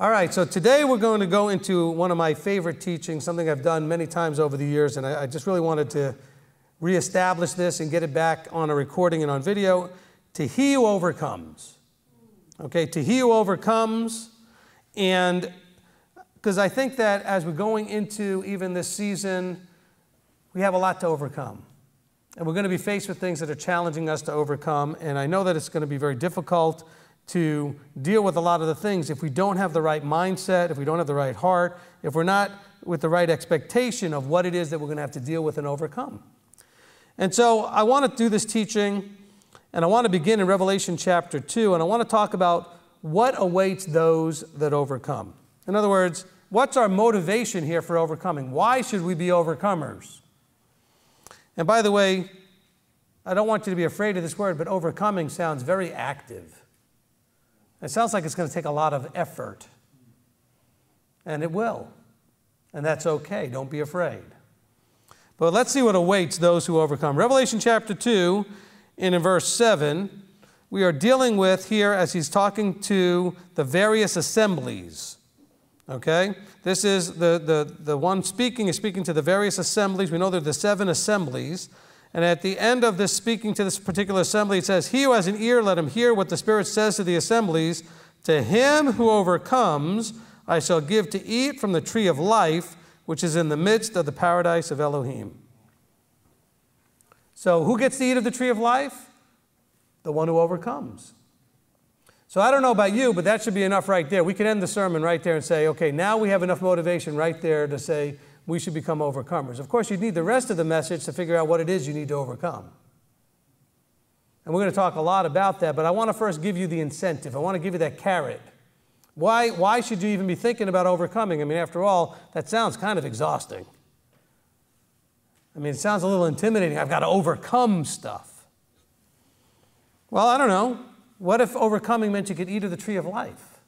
All right, so today we're going to go into one of my favorite teachings, something I've done many times over the years, and I just really wanted to reestablish this and get it back on a recording and on video. To he who overcomes. Okay, to he who overcomes. And because I think that as we're going into even this season, we have a lot to overcome. And we're going to be faced with things that are challenging us to overcome. And I know that it's going to be very difficult to deal with a lot of the things if we don't have the right mindset, if we don't have the right heart, if we're not with the right expectation of what it is that we're going to have to deal with and overcome. And so I want to do this teaching, and I want to begin in Revelation chapter 2, and I want to talk about what awaits those that overcome. In other words, what's our motivation here for overcoming? Why should we be overcomers? And by the way, I don't want you to be afraid of this word, but overcoming sounds very active. It sounds like it's going to take a lot of effort. And it will. And that's okay. Don't be afraid. But let's see what awaits those who overcome. Revelation chapter 2, in verse 7, we are dealing with here as he's talking to the various assemblies. Okay? This is the one speaking is speaking to the various assemblies. We know there are the 7 assemblies. And at the end of this speaking to this particular assembly, it says, "He who has an ear, let him hear what the Spirit says to the assemblies. To him who overcomes, I shall give to eat from the tree of life, which is in the midst of the paradise of Elohim." So who gets to eat of the tree of life? The one who overcomes. So I don't know about you, but that should be enough right there. We could end the sermon right there and say, okay, now we have enough motivation right there to say, we should become overcomers. Of course, you need the rest of the message to figure out what it is you need to overcome. And we're going to talk a lot about that, but I want to first give you the incentive. I want to give you that carrot. Why should you even be thinking about overcoming? I mean, after all, that sounds kind of exhausting. I mean, it sounds a little intimidating. I've got to overcome stuff. Well, I don't know. What if overcoming meant you could eat of the tree of life?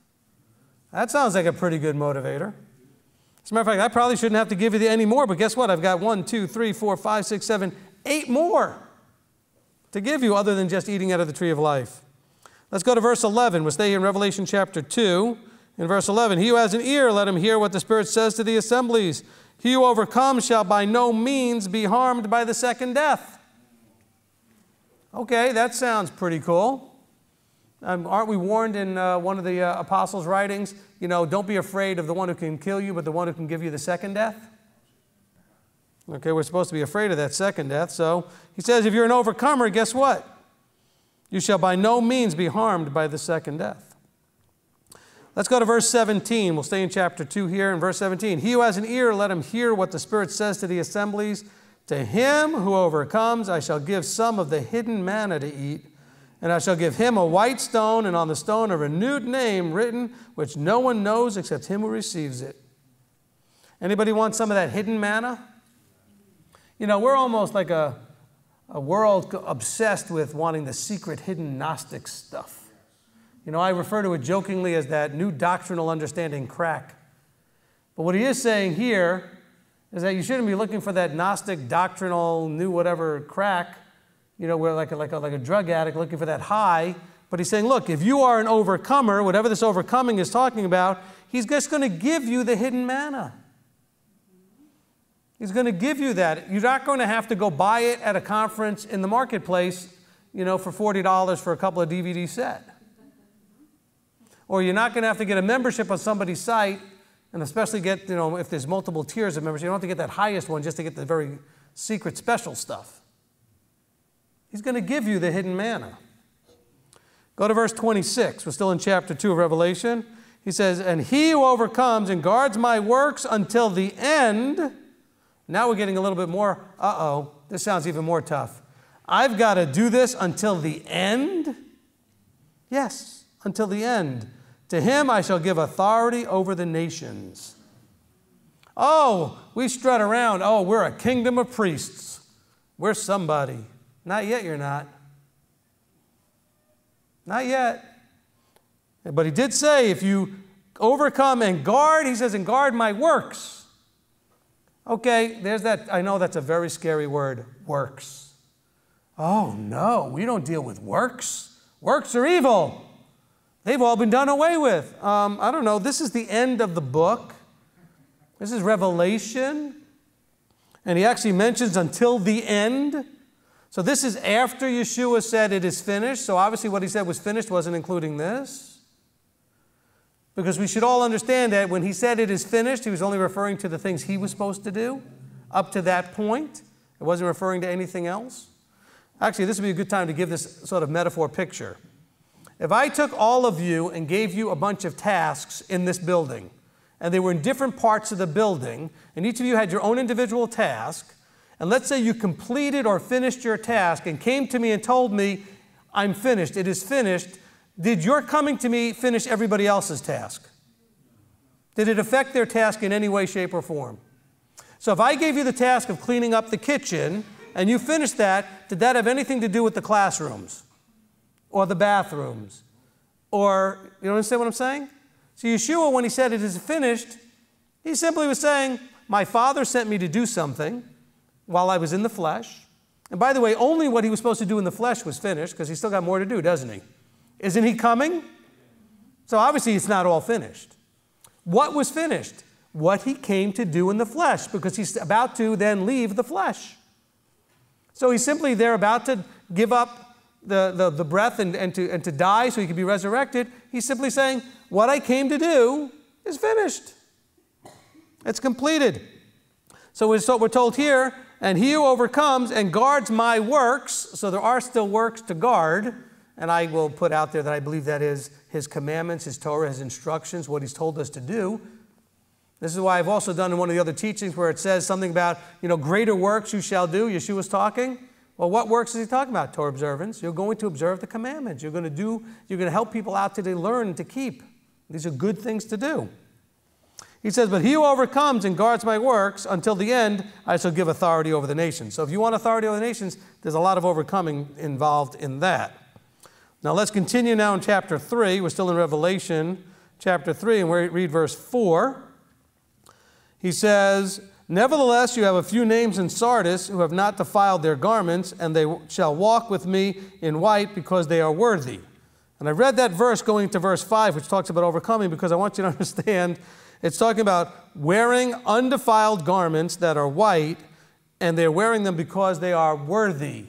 That sounds like a pretty good motivator. As a matter of fact, I probably shouldn't have to give you any more, but guess what? I've got 1, 2, 3, 4, 5, 6, 7, 8 more to give you other than just eating out of the tree of life. Let's go to verse 11. We'll stay here in Revelation chapter 2. In verse 11, "He who has an ear, let him hear what the Spirit says to the assemblies. He who overcomes shall by no means be harmed by the second death." Okay, that sounds pretty cool. Aren't we warned in one of the apostles' writings, you know, don't be afraid of the one who can kill you, but the one who can give you the second death? Okay, we're supposed to be afraid of that second death. So he says, if you're an overcomer, guess what? You shall by no means be harmed by the second death. Let's go to verse 17. We'll stay in chapter 2 here in verse 17. "He who has an ear, let him hear what the Spirit says to the assemblies. To him who overcomes, I shall give some of the hidden manna to eat. And I shall give him a white stone, and on the stone a renewed name written, which no one knows except him who receives it." Anybody want some of that hidden manna? You know, we're almost like a world obsessed with wanting the secret hidden Gnostic stuff. You know, I refer to it jokingly as that new doctrinal understanding crack. But what he is saying here is that you shouldn't be looking for that Gnostic doctrinal new whatever crack. You know, we're like a drug addict looking for that high. But he's saying, look, if you are an overcomer, whatever this overcoming is talking about, he's just going to give you the hidden manna. He's going to give you that. You're not going to have to go buy it at a conference in the marketplace, you know, for $40 for a couple of DVD set. Or you're not going to have to get a membership on somebody's site, and especially get, you know, if there's multiple tiers of membership, you don't have to get that highest one just to get the very secret special stuff. He's going to give you the hidden manna. Go to verse 26. We're still in chapter 2 of Revelation. He says, "And he who overcomes and guards my works until the end." Now we're getting a little bit more, this sounds even more tough. I've got to do this until the end? Yes, until the end. "To him I shall give authority over the nations." Oh, we strut around. Oh, we're a kingdom of priests. We're somebody. Not yet, you're not. Not yet. But he did say, if you overcome and guard, he says, and guard my works. Okay, there's that. I know that's a very scary word, works. Oh, no, we don't deal with works. Works are evil. They've all been done away with. I don't know. This is the end of the book. This is Revelation. And he actually mentions until the end. So this is after Yeshua said it is finished. So obviously what he said was finished wasn't including this. Because we should all understand that when he said it is finished, he was only referring to the things he was supposed to do up to that point. It wasn't referring to anything else. Actually, this would be a good time to give this sort of metaphor picture. If I took all of you and gave you a bunch of tasks in this building, and they were in different parts of the building, and each of you had your own individual task, and let's say you completed or finished your task and came to me and told me, I'm finished, it is finished, did your coming to me finish everybody else's task? Did it affect their task in any way, shape, or form? So if I gave you the task of cleaning up the kitchen, and you finished that, did that have anything to do with the classrooms? Or the bathrooms? Or, you understand what I'm saying? So Yeshua, when he said it is finished, he simply was saying, my Father sent me to do something while I was in the flesh. And by the way, only what he was supposed to do in the flesh was finished, because he's still got more to do, doesn't he? Isn't he coming? So obviously it's not all finished. What was finished? What he came to do in the flesh, because he's about to then leave the flesh. So he's simply there about to give up the breath and to die so he can be resurrected. He's simply saying, what I came to do is finished. It's completed. So we're told here, and he who overcomes and guards my works, so there are still works to guard, and I will put out there that I believe that is his commandments, his Torah, his instructions, what he's told us to do. This is why I've also done in one of the other teachings where it says something about, greater works you shall do. Yeshua's talking. Well, what works is he talking about? Torah observance. You're going to observe the commandments. You're going to help people out to learn and to keep. These are good things to do. He says, but he who overcomes and guards my works until the end, I shall give authority over the nations. So if you want authority over the nations, there's a lot of overcoming involved in that. Now let's continue now in chapter 3. We're still in Revelation chapter 3, and we read verse 4. He says, nevertheless, you have a few names in Sardis who have not defiled their garments, and they shall walk with me in white because they are worthy. And I read that verse going to verse 5, which talks about overcoming, because I want you to understand it's talking about wearing undefiled garments that are white, and they're wearing them because they are worthy.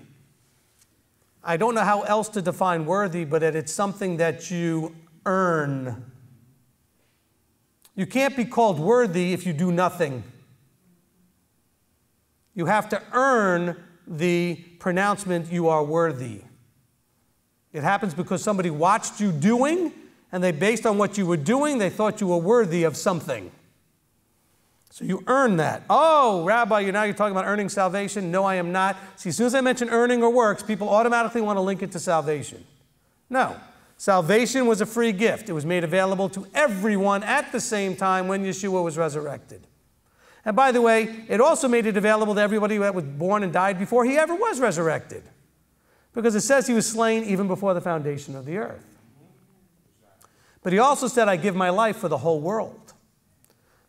I don't know how else to define worthy, but that it's something that you earn. You can't be called worthy if you do nothing. You have to earn the pronouncement you are worthy. It happens because somebody watched you doing, and based on what you were doing, they thought you were worthy of something. So you earn that. Oh, Rabbi, you're talking about earning salvation? No, I am not. See, as soon as I mention earning or works, people automatically want to link it to salvation. No. Salvation was a free gift. It was made available to everyone at the same time when Yeshua was resurrected. And by the way, it also made it available to everybody that was born and died before he ever was resurrected. Because it says he was slain even before the foundation of the earth. But he also said, I give my life for the whole world.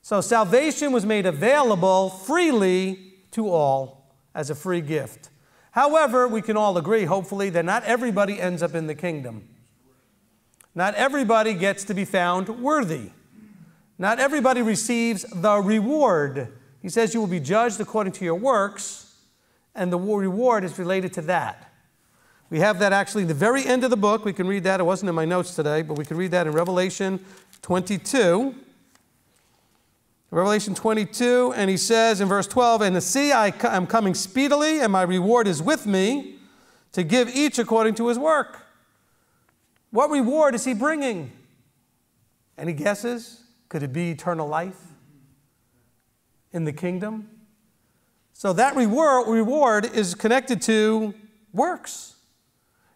So salvation was made available freely to all as a free gift. However, we can all agree, hopefully, that not everybody ends up in the kingdom. Not everybody gets to be found worthy. Not everybody receives the reward. He says you will be judged according to your works, and the reward is related to that. We have that actually in the very end of the book. We can read that. It wasn't in my notes today, but we can read that in Revelation 22. Revelation 22, and he says in verse 12, and see, I am coming speedily, and my reward is with me to give each according to his work. What reward is he bringing? Any guesses? Could it be eternal life in the kingdom? So that reward is connected to works.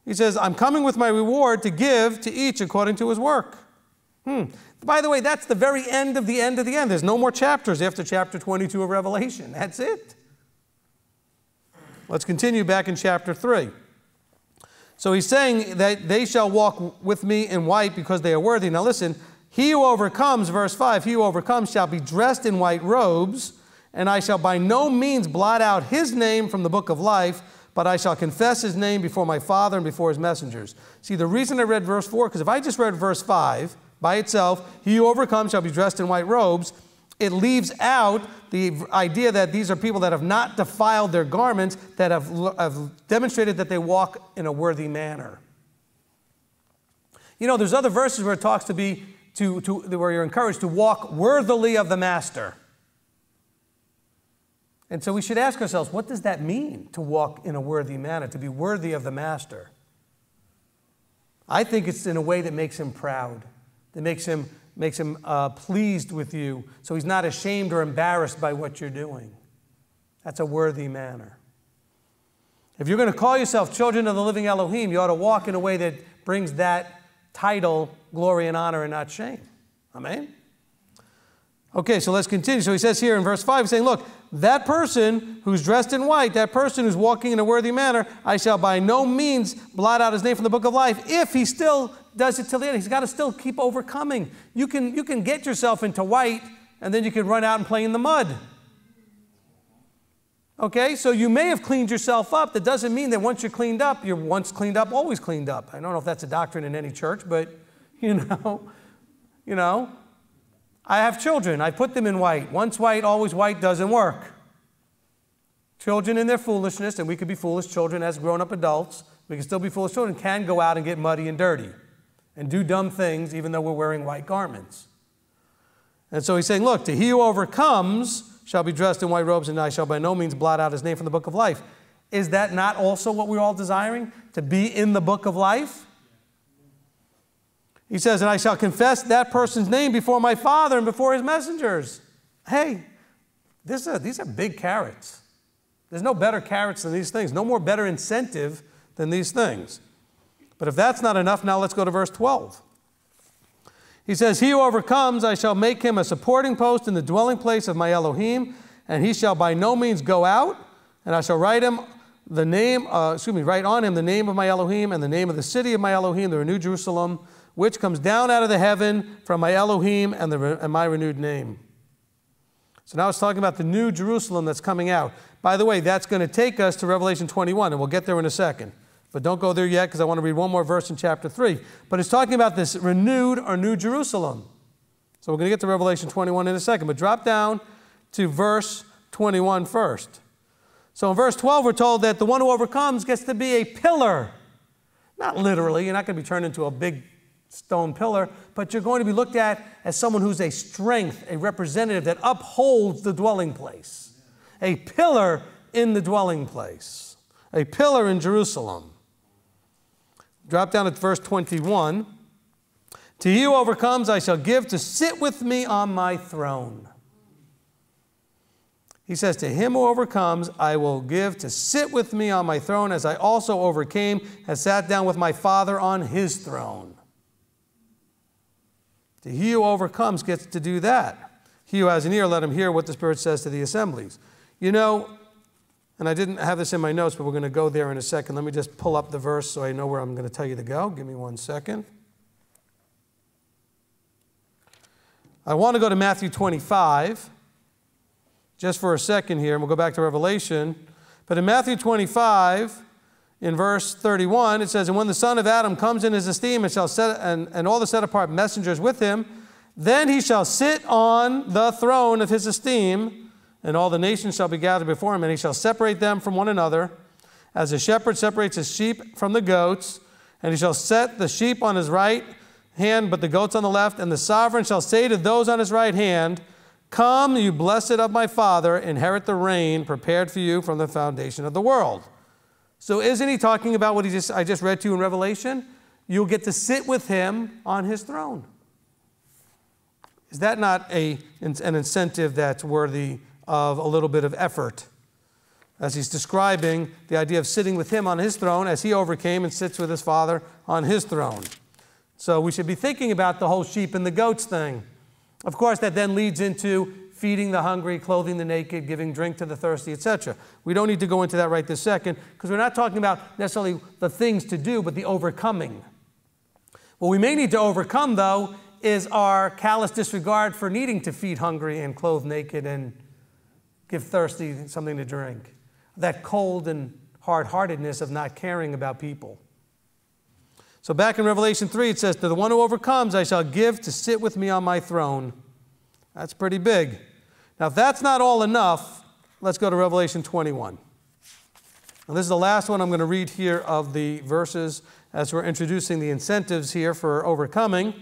He says, I'm coming with my reward to give to each according to his work. By the way, that's the very end of the end of the end. There's no more chapters after chapter 22 of Revelation. That's it. Let's continue back in chapter 3. So he's saying that they shall walk with me in white because they are worthy. Now listen, he who overcomes, verse 5, he who overcomes shall be dressed in white robes, and I shall by no means blot out his name from the book of life, but I shall confess his name before my Father and before his messengers. See, the reason I read verse 4, because if I just read verse 5 by itself, he who overcomes shall be dressed in white robes, it leaves out the idea that these are people that have not defiled their garments, that have demonstrated that they walk in a worthy manner. You know, there's other verses where it talks where you're encouraged to walk worthily of the master. And so we should ask ourselves, what does that mean, to walk in a worthy manner, to be worthy of the master? I think it's in a way that makes him proud, that makes him pleased with you, so he's not ashamed or embarrassed by what you're doing. That's a worthy manner. If you're going to call yourself children of the living Elohim, you ought to walk in a way that brings that title glory and honor and not shame. Amen? Okay, so let's continue. So he says here in verse 5, he's saying, look, that person who's dressed in white, that person who's walking in a worthy manner, I shall by no means blot out his name from the book of life, if he still does it till the end. He's got to still keep overcoming. You can get yourself into white, and then you can run out and play in the mud. Okay, so you may have cleaned yourself up. That doesn't mean that once you're cleaned up, you're once cleaned up, always cleaned up. I don't know if that's a doctrine in any church, but you know. I have children. I put them in white. Once white, always white doesn't work. Children in their foolishness, and we could be foolish children as grown-up adults, we can still be foolish children, can go out and get muddy and dirty and do dumb things even though we're wearing white garments. And so he's saying, look, to he who overcomes shall be dressed in white robes, and I shall by no means blot out his name from the book of life. Is that not also what we're all desiring? To be in the book of life? He says, and I shall confess that person's name before my Father and before his messengers. Hey, these are big carrots. There's no better carrots than these things. No more better incentive than these things. But if that's not enough, now let's go to verse 12. He says, he who overcomes, I shall make him a supporting post in the dwelling place of my Elohim, and he shall by no means go out, and I shall write on him the name of my Elohim and the name of the city of my Elohim, the New Jerusalem, which comes down out of the heaven from my Elohim and my renewed name. So now it's talking about the New Jerusalem that's coming out. By the way, that's going to take us to Revelation 21, and we'll get there in a second. But don't go there yet, because I want to read one more verse in chapter 3. But it's talking about this renewed or New Jerusalem. So we're going to get to Revelation 21 in a second. But drop down to verse 21 first. So in verse 12, we're told that the one who overcomes gets to be a pillar. Not literally. You're not going to be turned into a big stone pillar, but you're going to be looked at as someone who's a strength, a representative that upholds the dwelling place. A pillar in the dwelling place. A pillar in Jerusalem. Drop down at verse 21. To he who overcomes, I shall give to sit with me on my throne. He says, to him who overcomes, I will give to sit with me on my throne, as I also overcame and sat down with my Father on his throne. To he who overcomes gets to do that. He who has an ear, let him hear what the Spirit says to the assemblies. You know, and I didn't have this in my notes, but we're going to go there in a second. Let me just pull up the verse so I know where I'm going to tell you to go. Give me 1 second. I want to go to Matthew 25, just for a second here, and we'll go back to Revelation. But in Matthew 25, in verse 31, it says, and when the Son of Adam comes in his esteem and shall set, and all the set apart messengers with him, then he shall sit on the throne of his esteem, and all the nations shall be gathered before him, and he shall separate them from one another, as a shepherd separates his sheep from the goats, and he shall set the sheep on his right hand, but the goats on the left, and the sovereign shall say to those on his right hand, come, you blessed of my Father, inherit the reign prepared for you from the foundation of the world. So isn't he talking about what I just read to you in Revelation? You'll get to sit with him on his throne. Is that not an incentive that's worthy of a little bit of effort? As he's describing the idea of sitting with him on his throne as he overcame and sits with his Father on his throne. So we should be thinking about the whole sheep and the goats thing. Of course, that then leads into feeding the hungry, clothing the naked, giving drink to the thirsty, etc. We don't need to go into that right this second, because we're not talking about necessarily the things to do, but the overcoming. What we may need to overcome, though, is our callous disregard for needing to feed hungry and clothe naked and give thirsty something to drink. That cold and hard-heartedness of not caring about people. So back in Revelation 3, it says, to the one who overcomes, I shall give to sit with me on my throne. That's pretty big. Now, if that's not all enough, let's go to Revelation 21. Now, this is the last one I'm going to read here of the verses as we're introducing the incentives here for overcoming.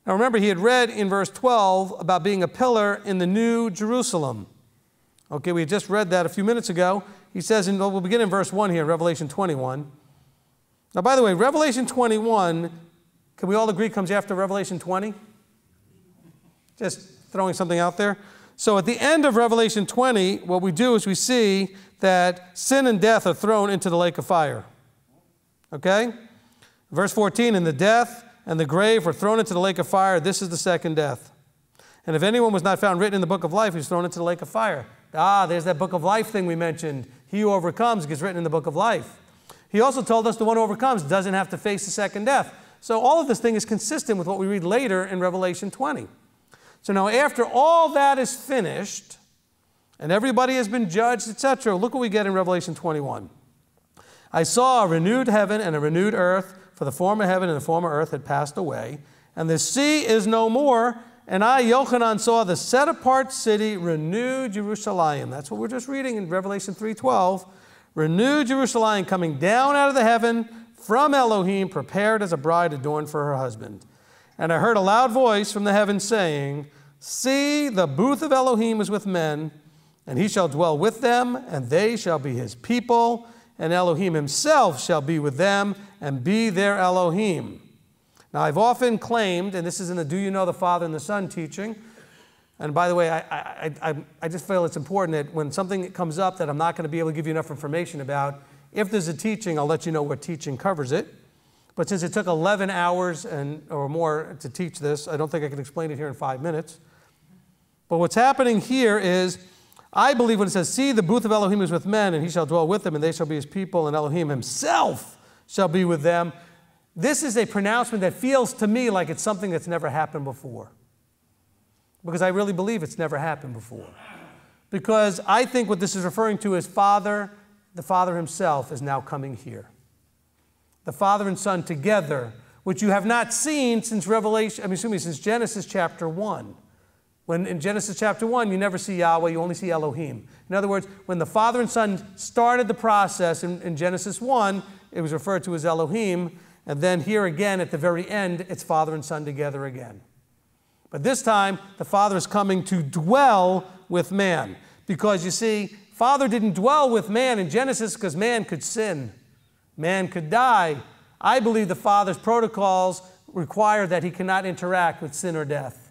Now, remember, he had read in verse 12 about being a pillar in the New Jerusalem. Okay, we just read that a few minutes ago. He says, we'll begin in verse 1 here, Revelation 21. Now, by the way, Revelation 21, can we all agree, comes after Revelation 20? Just throwing something out there. So at the end of Revelation 20, what we do is we see that sin and death are thrown into the lake of fire. Okay? Verse 14, and the death and the grave were thrown into the lake of fire. This is the second death. And if anyone was not found written in the book of life, he was thrown into the lake of fire. There's that book of life thing we mentioned. He who overcomes gets written in the book of life. He also told us the one who overcomes doesn't have to face the second death. So all of this thing is consistent with what we read later in Revelation 20. So now after all that is finished, and everybody has been judged, etc., look what we get in Revelation 21. I saw a renewed heaven and a renewed earth, for the former heaven and the former earth had passed away, and the sea is no more. And I, Yochanan, saw the set-apart city, renewed Jerusalem. That's what we're just reading in Revelation 3:12. Renewed Jerusalem coming down out of the heaven from Elohim, prepared as a bride adorned for her husband. And I heard a loud voice from the heavens saying, see, the booth of Elohim is with men, and he shall dwell with them, and they shall be his people, and Elohim himself shall be with them, and be their Elohim. Now, I've often claimed, and this is in the Do You Know the Father and the Son teaching, and by the way, I just feel it's important that when something comes up that I'm not going to be able to give you enough information about, if there's a teaching, I'll let you know what teaching covers it. But since it took 11 hours or more to teach this, I don't think I can explain it here in 5 minutes. But what's happening here is, I believe when it says, see, the booth of Elohim is with men, and he shall dwell with them, and they shall be his people, and Elohim himself shall be with them. This is a pronouncement that feels to me like it's something that's never happened before. Because I really believe it's never happened before. Because I think what this is referring to is the Father himself is now coming here. The Father and Son together, which you have not seen since since Genesis chapter 1. When in Genesis chapter 1, you never see Yahweh, you only see Elohim. In other words, when the Father and Son started the process in Genesis 1, it was referred to as Elohim. And then here again, at the very end, it's Father and Son together again. But this time, the Father is coming to dwell with man. Because you see, Father didn't dwell with man in Genesis because man could sin. Man could die. I believe the Father's protocols require that he cannot interact with sin or death.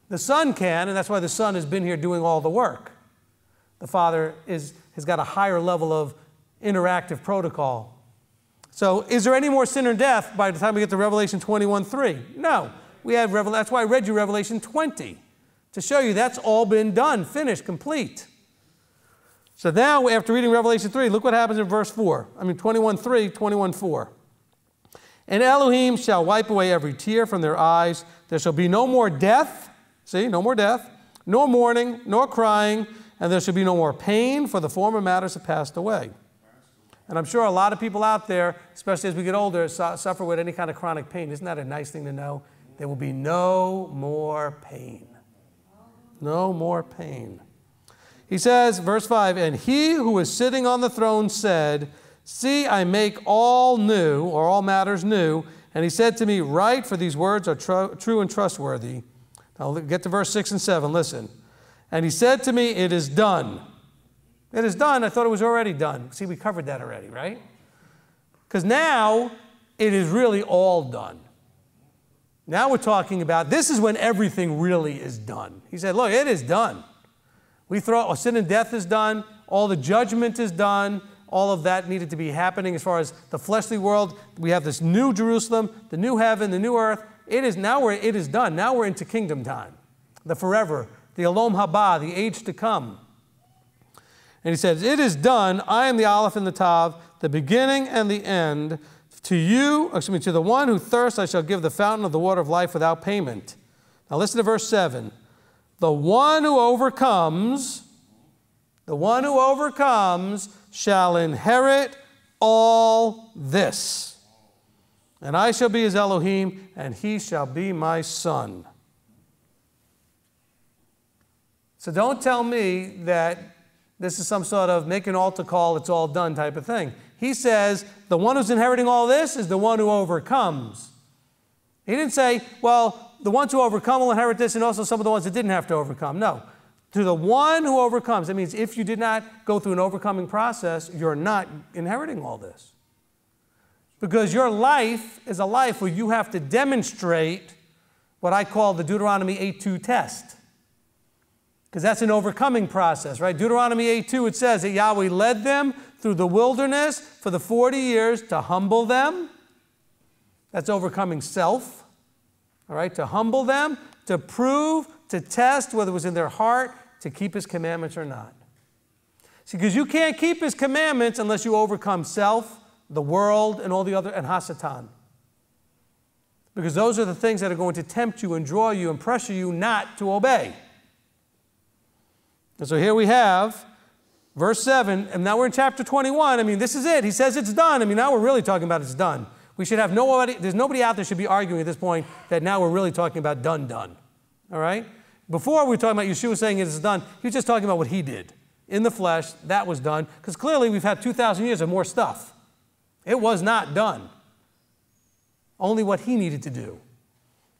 The Son can, and that's why the Son has been here doing all the work. The Father has got a higher level of interactive protocol. So is there any more sin or death by the time we get to Revelation 21:3? No. That's why I read you Revelation 20, to show you that's all been done, finished, complete. So now, after reading Revelation 3, look what happens in verse 4. 21:3, 21:4. And Elohim shall wipe away every tear from their eyes. There shall be no more death. See, no more death. Nor mourning, nor crying. And there shall be no more pain, for the former matters have passed away. And I'm sure a lot of people out there, especially as we get older, suffer with any kind of chronic pain. Isn't that a nice thing to know? There will be no more pain. No more pain. He says, verse 5, and he who is sitting on the throne said, see, I make all new, or all matters new. And he said to me, write, for these words are true and trustworthy. Now get to verse 6 and 7, listen. And he said to me, it is done. It is done. I thought it was already done. See, we covered that already, right? Because now it is really all done. Now we're talking about, this is when everything really is done. He said, look, it is done. Sin and death is done. All the judgment is done. All of that needed to be happening as far as the fleshly world. We have this new Jerusalem, the new heaven, the new earth. It is done. Now we're into kingdom time, the forever, the Olam Haba, the age to come. And he says, it is done. I am the Aleph and the Tav, the beginning and the end. To the one who thirsts, I shall give the fountain of the water of life without payment. Now listen to verse 7. The one who overcomes shall inherit all this. And I shall be his Elohim, and he shall be my son. So don't tell me that this is some sort of make an altar call, it's all done type of thing. He says the one who's inheriting all this is the one who overcomes. He didn't say, well, the ones who overcome will inherit this and also some of the ones that didn't have to overcome. No. To the one who overcomes. That means if you did not go through an overcoming process, you're not inheriting all this. Because your life is a life where you have to demonstrate what I call the Deuteronomy 8:2 test. Because that's an overcoming process, right? Deuteronomy 8:2, it says that Yahweh led them through the wilderness for the 40 years to humble them. That's overcoming self, all right? To humble them, to prove, to test whether it was in their heart to keep his commandments or not. See, because you can't keep his commandments unless you overcome self, the world, and all the other, and Hasatan. Because those are the things that are going to tempt you and draw you and pressure you not to obey. And so here we have verse 7, and now we're in chapter 21. I mean, this is it. He says it's done. I mean, now we're really talking about it's done. We should have nobody, there's nobody out there should be arguing at this point that now we're really talking about done. All right? Before we were talking about Yeshua saying it is done, he was just talking about what he did. In the flesh, that was done. Because clearly we've had 2,000 years of more stuff. It was not done. Only what he needed to do.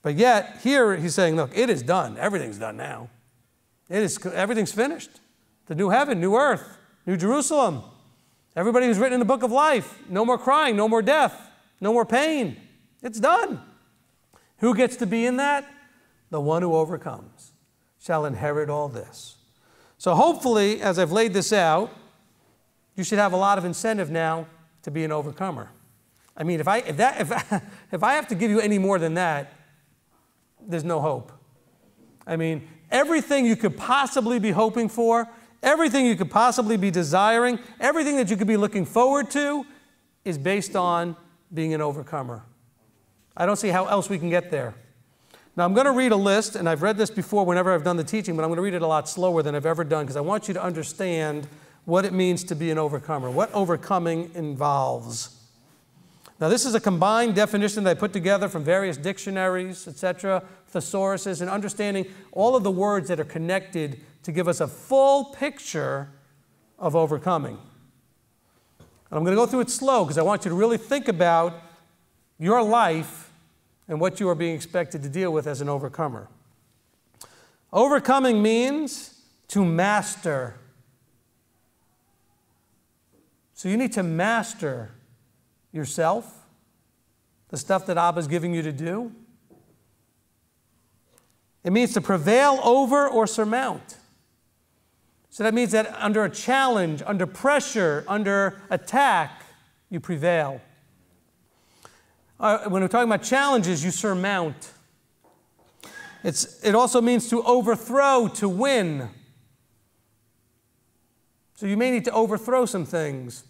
But yet, here he's saying, look, it is done. Everything's done now. Everything's finished. The new heaven, new earth, new Jerusalem. Everybody who's written in the book of life. No more crying, no more death, no more pain. It's done. Who gets to be in that? The one who overcomes shall inherit all this. So hopefully, as I've laid this out, you should have a lot of incentive now to be an overcomer. I mean, if I have to give you any more than that, there's no hope. I mean, everything you could possibly be hoping for, everything you could possibly be desiring, everything that you could be looking forward to is based on being an overcomer. I don't see how else we can get there. Now, I'm going to read a list, and I've read this before whenever I've done the teaching, but I'm going to read it a lot slower than I've ever done because I want you to understand what it means to be an overcomer, what overcoming involves. Now, this is a combined definition that I put together from various dictionaries, etc., thesauruses, and understanding all of the words that are connected to give us a full picture of overcoming. And I'm going to go through it slow because I want you to really think about your life and what you are being expected to deal with as an overcomer. Overcoming means to master. So you need to master yourself, the stuff that Abba's giving you to do. It means to prevail over or surmount. So that means that under a challenge, under pressure, under attack, you prevail. When we're talking about challenges, you surmount. It also means to overthrow, to win. So you may need to overthrow some things.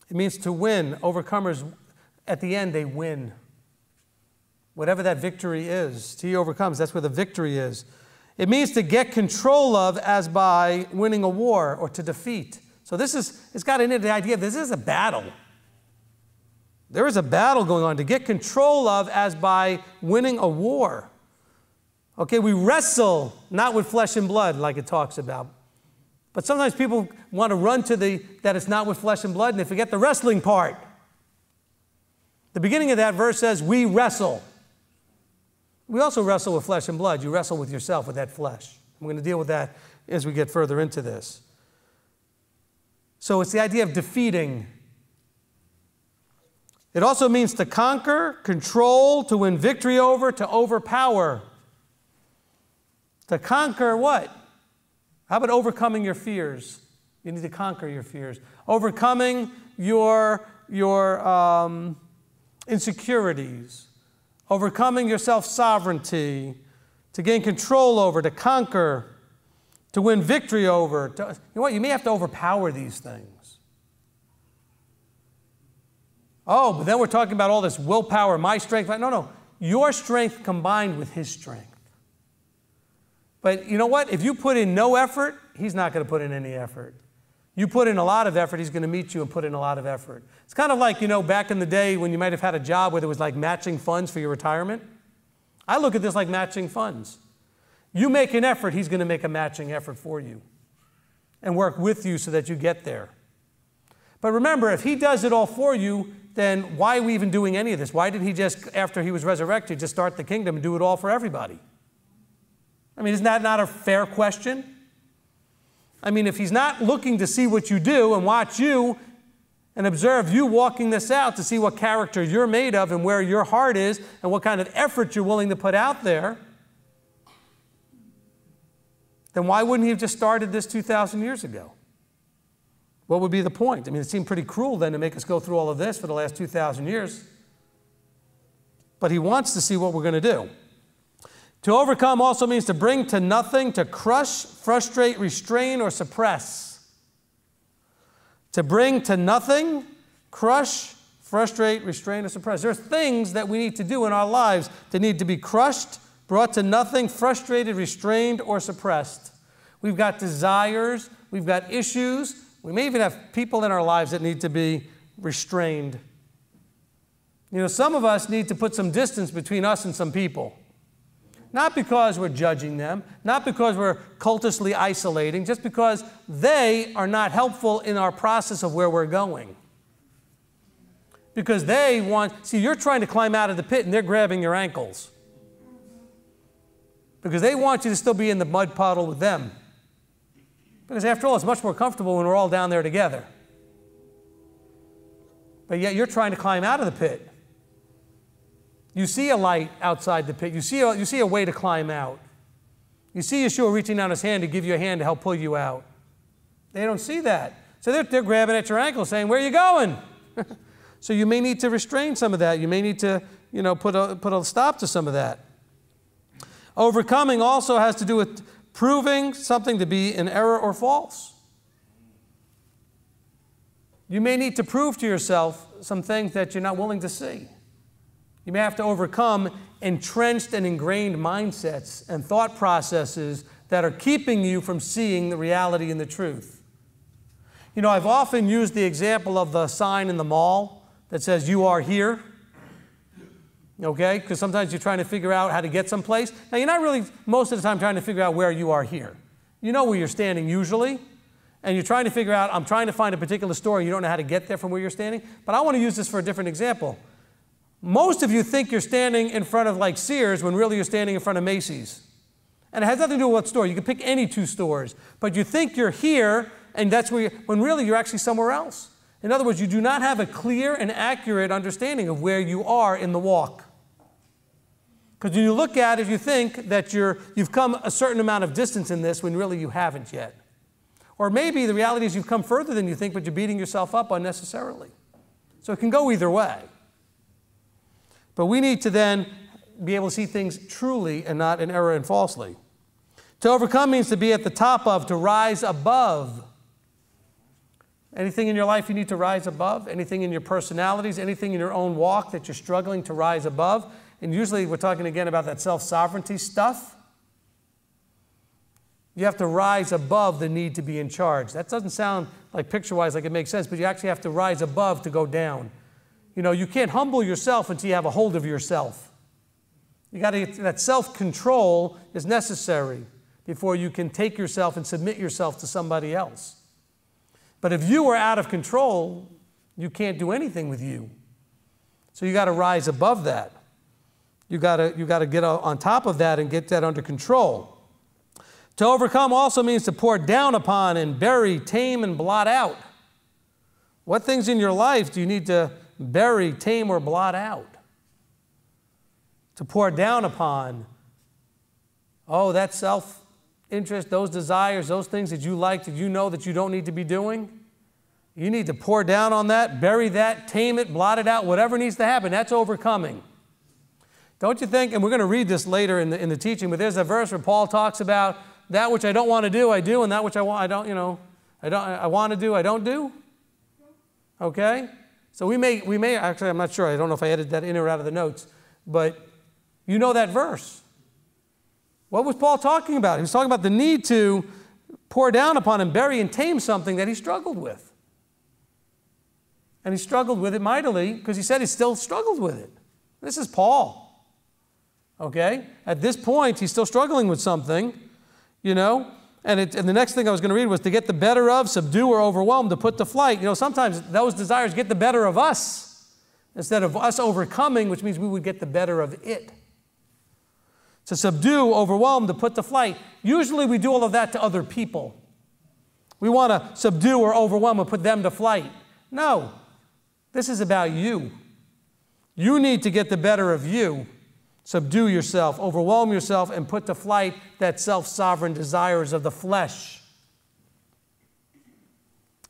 It means to win. Overcomers, at the end, they win. Whatever that victory is, he overcomes. That's where the victory is. It means to get control of as by winning a war or to defeat. So it's got in it the idea of this is a battle. There is a battle going on to get control of as by winning a war. Okay, we wrestle not with flesh and blood like it talks about. But sometimes people want to run to that it's not with flesh and blood and they forget the wrestling part. The beginning of that verse says, we wrestle. We also wrestle with flesh and blood. You wrestle with yourself, with that flesh. I'm going to deal with that as we get further into this. So it's the idea of defeating. It also means to conquer, control, to win victory over, to overpower. To conquer what? How about overcoming your fears? You need to conquer your fears. Overcoming your insecurities. Overcoming your self-sovereignty. To gain control over, to conquer, to win victory over. You know what? You may have to overpower these things. Oh, but then we're talking about all this willpower, my strength. No. Your strength combined with his strength. But you know what? If you put in no effort, he's not going to put in any effort. You put in a lot of effort, he's going to meet you and put in a lot of effort. It's kind of like, back in the day when you might have had a job where there was like matching funds for your retirement. I look at this like matching funds. You make an effort, he's going to make a matching effort for you and work with you so that you get there. But remember, if he does it all for you, then why are we even doing any of this? Why didn't he just, after he was resurrected, just start the kingdom and do it all for everybody? I mean, isn't that not a fair question? I mean, if he's not looking to see what you do and watch you and observe you walking this out to see what character you're made of and where your heart is and what kind of effort you're willing to put out there, then why wouldn't he have just started this 2,000 years ago? What would be the point? I mean, it seemed pretty cruel then to make us go through all of this for the last 2,000 years. But he wants to see what we're going to do. To overcome also means to bring to nothing, to crush, frustrate, restrain, or suppress. To bring to nothing, crush, frustrate, restrain, or suppress. There are things that we need to do in our lives that need to be crushed, brought to nothing, frustrated, restrained, or suppressed. We've got desires, we've got issues, we may even have people in our lives that need to be restrained. Some of us need to put some distance between us and some people. Not because we're judging them, not because we're cultishly isolating, just because they are not helpful in our process of where we're going. Because they you're trying to climb out of the pit and they're grabbing your ankles. Because they want you to still be in the mud puddle with them. Because after all, it's much more comfortable when we're all down there together. But yet you're trying to climb out of the pit. You see a light outside the pit. You see a way to climb out. You see Yeshua reaching down his hand to give you a hand to help pull you out. They don't see that. So they're grabbing at your ankle saying, where are you going? So you may need to restrain some of that. You may need to put a stop to some of that. Overcoming also has to do with proving something to be in error or false. You may need to prove to yourself some things that you're not willing to see. You may have to overcome entrenched and ingrained mindsets and thought processes that are keeping you from seeing the reality and the truth. I've often used the example of the sign in the mall that says, "You are here." Okay? Because sometimes you're trying to figure out how to get someplace. Now, you're not really, most of the time, trying to figure out where you are here. You know where you're standing usually, and you're trying to figure out, I'm trying to find a particular store, and you don't know how to get there from where you're standing. But I want to use this for a different example. Most of you think you're standing in front of like Sears when really you're standing in front of Macy's. And it has nothing to do with what store. You can pick any two stores. But you think you're here, and that's where when really you're actually somewhere else. In other words, you do not have a clear and accurate understanding of where you are in the walk. Because when you look at it, you think that you've come a certain amount of distance in this when really you haven't yet. Or maybe the reality is you've come further than you think, but you're beating yourself up unnecessarily. So it can go either way. But we need to then be able to see things truly and not in error and falsely. To overcome means to be at the top of, to rise above. Anything in your life you need to rise above? Anything in your personalities? Anything in your own walk that you're struggling to rise above? And usually we're talking again about that self-sovereignty stuff. You have to rise above the need to be in charge. That doesn't sound like picture-wise like it makes sense, but you actually have to rise above to go down. You can't humble yourself until you have a hold of yourself. That self-control is necessary before you can take yourself and submit yourself to somebody else. But if you are out of control, you can't do anything with you. So you got to rise above that. You got to get on top of that and get that under control. To overcome also means to pour down upon and bury, tame, and blot out. What things in your life do you need to bury, tame, or blot out? To pour down upon, that self-interest, those desires, those things that you like, that you know that you don't need to be doing. You need to pour down on that, bury that, tame it, blot it out, whatever needs to happen. That's overcoming. Don't you think, and we're going to read this later in the teaching, but there's a verse where Paul talks about that which I don't want to do, I do, and that which I want to do, I don't do. Okay? So we may, actually, I'm not sure, I don't know if I edited that in or out of the notes, but you know that verse. What was Paul talking about? He was talking about the need to pour down upon him, bury and tame something that he struggled with. And he struggled with it mightily because he said he still struggled with it. This is Paul. Okay? At this point, he's still struggling with something, you know. And the next thing I was going to read was to get the better of, subdue, or overwhelm, to put to flight. You know, sometimes those desires get the better of us instead of us overcoming, which means we would get the better of it. To subdue, overwhelm, to put to flight. Usually we do all of that to other people. We want to subdue or overwhelm or put them to flight. No, this is about you. You need to get the better of you. Subdue yourself, overwhelm yourself, and put to flight that self-sovereign desires of the flesh.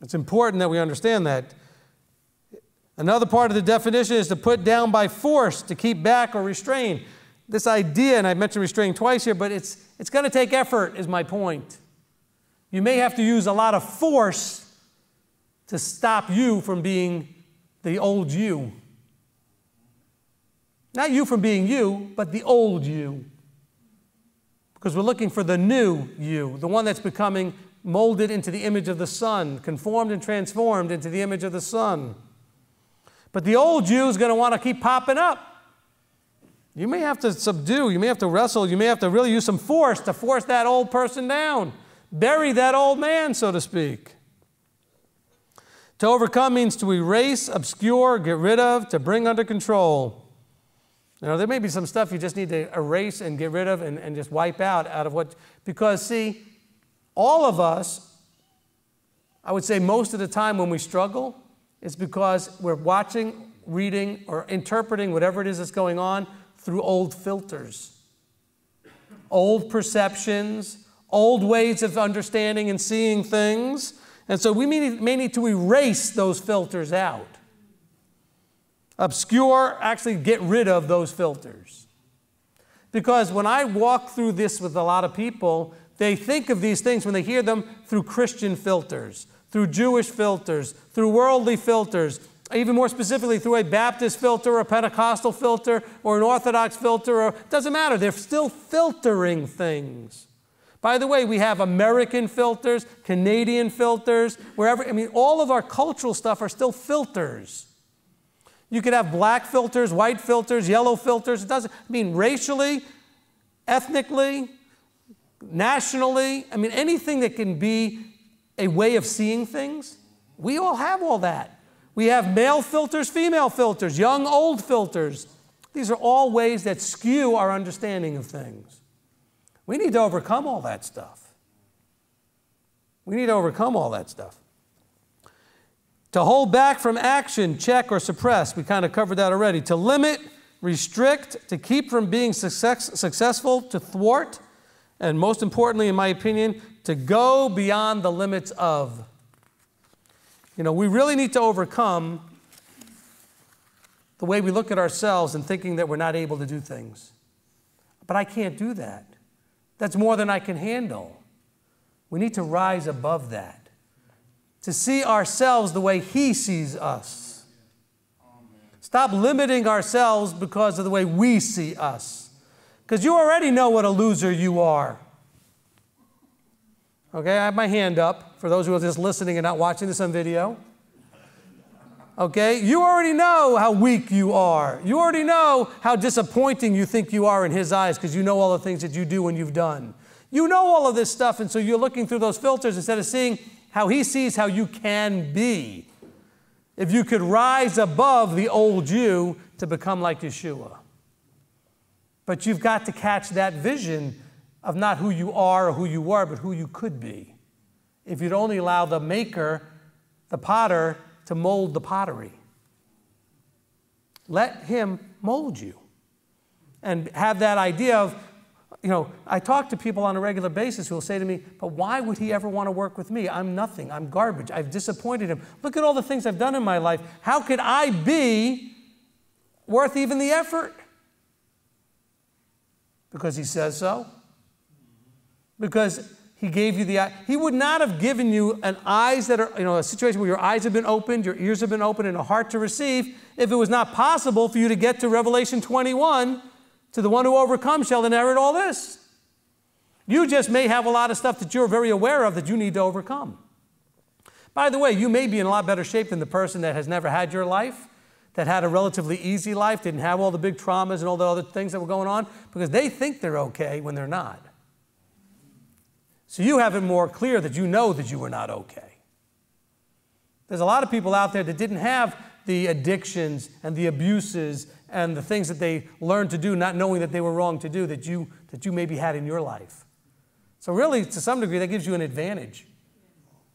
It's important that we understand that. Another part of the definition is to put down by force, to keep back or restrain. This idea, and I mentioned restrain twice here, but it's going to take effort, is my point. You may have to use a lot of force to stop you from being the old you. Not you from being you, but the old you. Because we're looking for the new you, the one that's becoming molded into the image of the Son, conformed and transformed into the image of the Son. But the old you is going to want to keep popping up. You may have to subdue, you may have to wrestle, you may have to really use some force to force that old person down. Bury that old man, so to speak. To overcome means to erase, obscure, get rid of, to bring under control. You know, there may be some stuff you just need to erase and get rid of and just wipe out of what, because see, all of us, I would say most of the time when we struggle, it's because we're watching, reading, or interpreting whatever it is that's going on through old filters, old perceptions, old ways of understanding and seeing things. And so we may need to erase those filters out. Obscure, actually get rid of those filters. Because when I walk through this with a lot of people, they think of these things when they hear them through Christian filters, through Jewish filters, through worldly filters, even more specifically through a Baptist filter, or a Pentecostal filter, or an Orthodox filter, or it doesn't matter. They're still filtering things. By the way, we have American filters, Canadian filters, wherever. I mean, all of our cultural stuff are still filters. You could have black filters, white filters, yellow filters. It doesn't, I mean, racially, ethnically, nationally, I mean, anything that can be a way of seeing things, we all have all that. We have male filters, female filters, young, old filters. These are all ways that skew our understanding of things. We need to overcome all that stuff. We need to overcome all that stuff. To hold back from action, check, or suppress. We kind of covered that already. To limit, restrict, to keep from being successful, to thwart, and most importantly, in my opinion, to go beyond the limits of. You know, we really need to overcome the way we look at ourselves and thinking that we're not able to do things. But I can't do that. That's more than I can handle. We need to rise above that. To see ourselves the way He sees us. Stop limiting ourselves because of the way we see us. Because you already know what a loser you are. Okay, I have my hand up for those who are just listening and not watching this on video. Okay, you already know how weak you are. You already know how disappointing you think you are in His eyes because you know all the things that you do and you've done. You know all of this stuff, and so you're looking through those filters instead of seeing how He sees how you can be. If you could rise above the old you to become like Yeshua. But you've got to catch that vision of not who you are or who you were, but who you could be. If you'd only allow the maker, the potter, to mold the pottery. Let Him mold you. And have that idea of, you know, I talk to people on a regular basis who will say to me, but why would He ever want to work with me? I'm nothing. I'm garbage. I've disappointed Him. Look at all the things I've done in my life. How could I be worth even the effort? Because He says so. Because He gave you the eye. He would not have given you an eyes that are, you know, a situation where your eyes have been opened, your ears have been opened, and a heart to receive, if it was not possible for you to get to Revelation 21, to the one who overcomes shall inherit all this. You just may have a lot of stuff that you're very aware of that you need to overcome. By the way, you may be in a lot better shape than the person that has never had your life, that had a relatively easy life, didn't have all the big traumas and all the other things that were going on, because they think they're okay when they're not. So you have it more clear that you know that you were not okay. There's a lot of people out there that didn't have the addictions and the abuses and the things that they learned to do, not knowing that they were wrong to do, that you maybe had in your life. So really, to some degree, that gives you an advantage.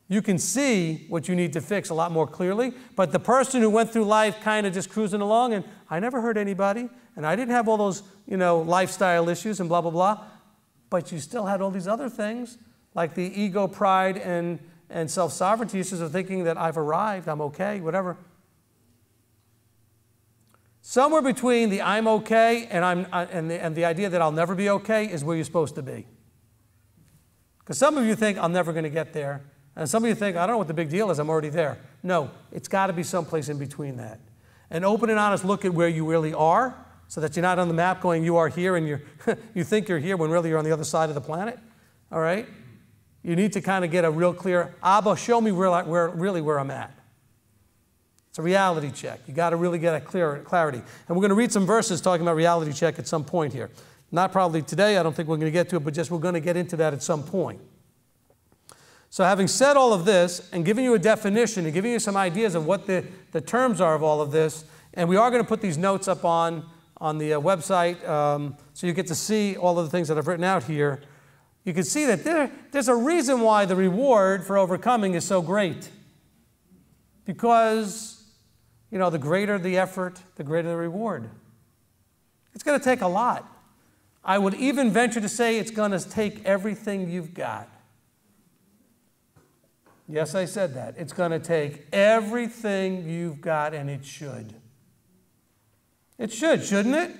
You can see what you need to fix a lot more clearly, but the person who went through life kind of just cruising along, and I never hurt anybody, and I didn't have all those, lifestyle issues and blah, blah, blah, but you still had all these other things, like the ego, pride, and self-sovereignty issues of thinking that I've arrived, I'm okay, whatever. Somewhere between the I'm okay and the idea that I'll never be okay is where you're supposed to be. Because some of you think, I'm never going to get there. And some of you think, I don't know what the big deal is, I'm already there. No, it's got to be someplace in between that. An open and honest look at where you really are, so that you're not on the map going, you are here, and you think you're here when really you're on the other side of the planet. All right? You need to kind of get a real clear, Abba, show me where I'm at. It's a reality check. You got to really get a clarity. And we're going to read some verses talking about reality check at some point here. Not probably today, I don't think we're going to get to it, but just we're going to get into that at some point. So having said all of this and giving you a definition and giving you some ideas of what the terms are of all of this, and we are going to put these notes up on the website so you get to see all of the things that I've written out here, you can see that there's a reason why the reward for overcoming is so great. Because, the greater the effort, the greater the reward. It's going to take a lot. I would even venture to say it's going to take everything you've got. Yes, I said that. It's going to take everything you've got, and it should. It should, shouldn't it?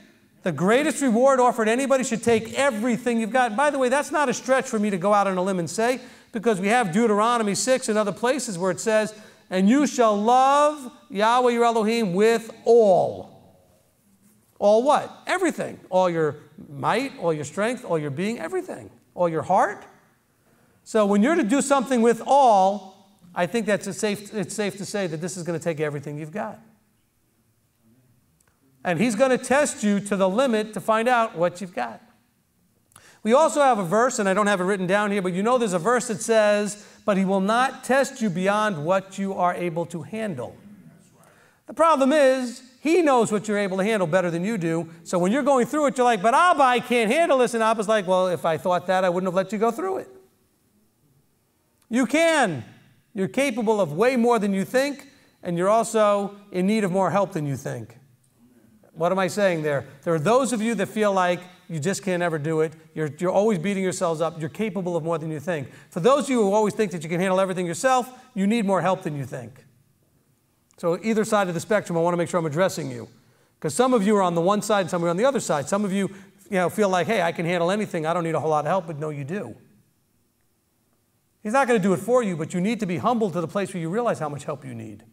The greatest reward offered anybody should take everything you've got. And by the way, that's not a stretch for me to go out on a limb and say, because we have Deuteronomy 6 and other places where it says, and you shall love Yahweh your Elohim with all. All what? Everything. All your might, all your strength, all your being, everything. All your heart. So when you're to do something with all, I think it's safe to say that this is going to take everything you've got. And he's going to test you to the limit to find out what you've got. We also have a verse, and I don't have it written down here, but there's a verse that says, but he will not test you beyond what you are able to handle. The problem is, he knows what you're able to handle better than you do. So when you're going through it, you're like, but Abba, I can't handle this. And Abba's like, well, if I thought that, I wouldn't have let you go through it. You can. You're capable of way more than you think, and you're also in need of more help than you think. What am I saying there? There are those of you that feel like you just can't ever do it. You're always beating yourselves up. You're capable of more than you think. For those of you who always think that you can handle everything yourself, you need more help than you think. So either side of the spectrum, I want to make sure I'm addressing you. Because some of you are on the one side and some are on the other side. Some of you, feel like, hey, I can handle anything. I don't need a whole lot of help, but no, you do. He's not going to do it for you, but you need to be humble to the place where you realize how much help you need.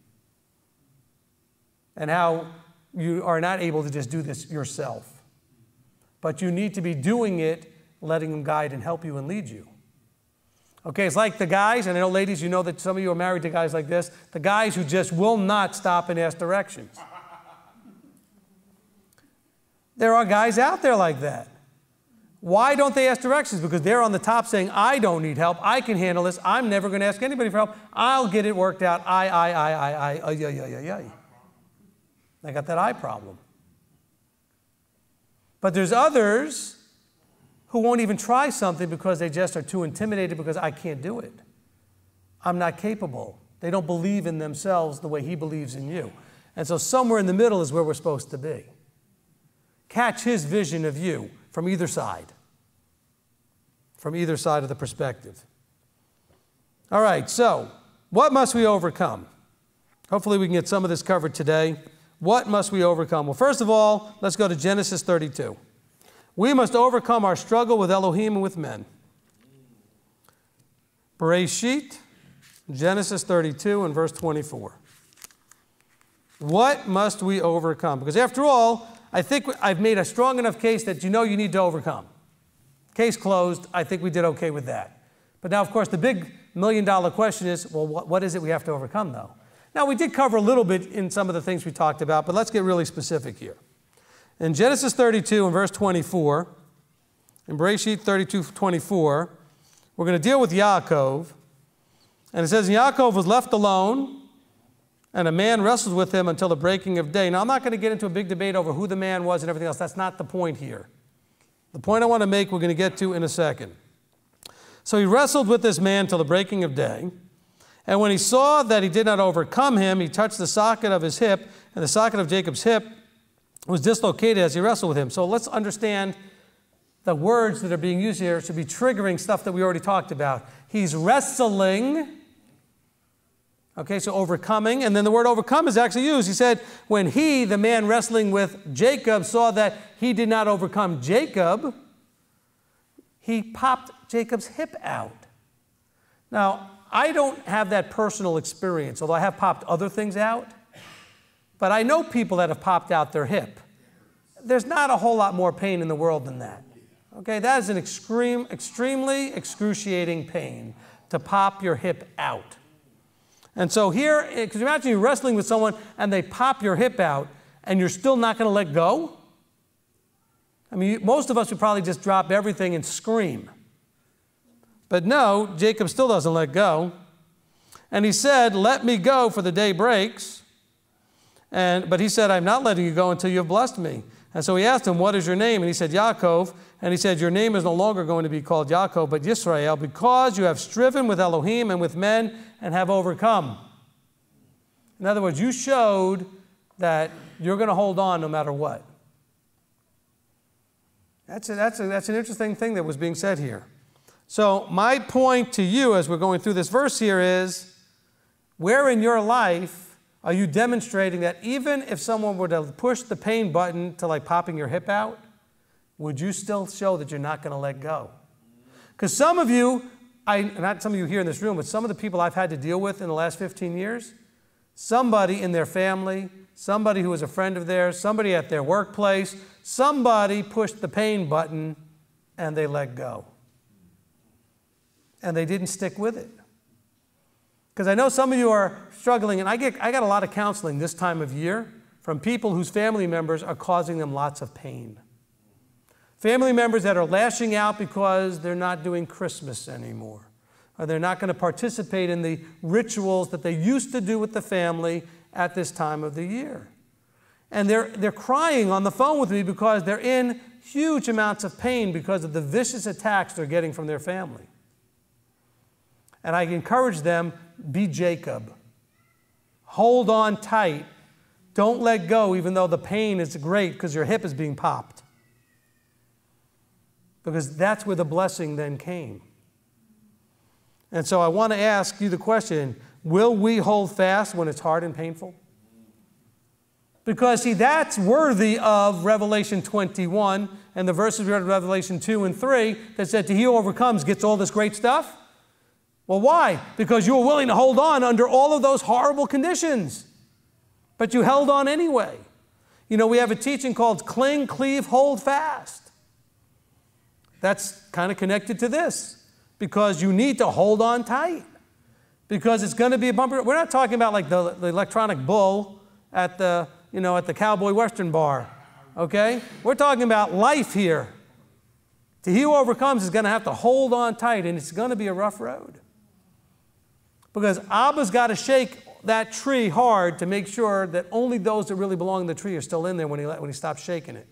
And how you are not able to just do this yourself. But you need to be doing it, letting him guide and help you and lead you. Okay, it's like the guys, and I know ladies, you know that some of you are married to guys like this, the guys who just will not stop and ask directions. There are guys out there like that. Why don't they ask directions? Because they're on the top saying, I don't need help, I can handle this, I'm never going to ask anybody for help, I'll get it worked out, I got that I problem. But there's others who won't even try something because they just are too intimidated because I can't do it. I'm not capable. They don't believe in themselves the way he believes in you. And so somewhere in the middle is where we're supposed to be. Catch his vision of you from either side. From either side of the perspective. All right, so what must we overcome? Hopefully we can get some of this covered today. What must we overcome? Well, first of all, let's go to Genesis 32. We must overcome our struggle with Elohim and with men. Bereshit, Genesis 32 and verse 24. What must we overcome? Because after all, I think I've made a strong enough case that you need to overcome. Case closed. I think we did okay with that. But now, of course, the big million-dollar question is, well, what is it we have to overcome, though? Now, we did cover a little bit in some of the things we talked about, but let's get really specific here. In Genesis 32 and verse 24, in Bereshit 32:24, we're going to deal with Yaakov. And it says, Yaakov was left alone, and a man wrestled with him until the breaking of day. Now, I'm not going to get into a big debate over who the man was and everything else. That's not the point here. The point I want to make, we're going to get to in a second. So he wrestled with this man till the breaking of day. And when he saw that he did not overcome him, he touched the socket of his hip, and the socket of Jacob's hip was dislocated as he wrestled with him. So let's understand the words that are being used here should be triggering stuff that we already talked about. He's wrestling. Okay, so overcoming. And then the word overcome is actually used. He said, when he, the man wrestling with Jacob, saw that he did not overcome Jacob, he popped Jacob's hip out. Now, I don't have that personal experience, although I have popped other things out. But I know people that have popped out their hip. There's not a whole lot more pain in the world than that. Okay, that is an extremely excruciating pain, to pop your hip out. And so here, because imagine you're wrestling with someone and they pop your hip out and you're still not going to let go. I mean, most of us would probably just drop everything and scream. But no, Jacob still doesn't let go. And he said, let me go, for the day breaks. But he said, I'm not letting you go until you have blessed me. And so he asked him, what is your name? And he said, Yaakov. And he said, your name is no longer going to be called Yaakov, but Yisrael, because you have striven with Elohim and with men and have overcome. In other words, you showed that you're going to hold on no matter what. That's an interesting thing that was being said here. So my point to you as we're going through this verse here is, where in your life are you demonstrating that even if someone were to push the pain button to like popping your hip out, would you still show that you're not going to let go? Because some of you, not some of you here in this room, but some of the people I've had to deal with in the last 15 years, somebody in their family, somebody who was a friend of theirs, somebody at their workplace, somebody pushed the pain button and they let go. And they didn't stick with it. Because I know some of you are struggling, and I got a lot of counseling this time of year from people whose family members are causing them lots of pain. Family members that are lashing out because they're not doing Christmas anymore, or they're not going to participate in the rituals that they used to do with the family at this time of the year. And they're crying on the phone with me because they're in huge amounts of pain because of the vicious attacks they're getting from their family. And I encourage them, be Jacob. Hold on tight. Don't let go, even though the pain is great because your hip is being popped. Because that's where the blessing then came. And so I want to ask you the question, will we hold fast when it's hard and painful? Because, see, that's worthy of Revelation 21 and the verses we read in Revelation 2 and 3 that said, to he who overcomes gets all this great stuff. Well, why? Because you were willing to hold on under all of those horrible conditions. But you held on anyway. You know, we have a teaching called cling, cleave, hold fast. That's kind of connected to this. Because you need to hold on tight. Because it's going to be a bumper. We're not talking about like the electronic bull at the Cowboy Western bar. Okay? We're talking about life here. To he who overcomes is going to have to hold on tight, and it's going to be a rough road. Because Abba's got to shake that tree hard to make sure that only those that really belong in the tree are still in there when he stops shaking it.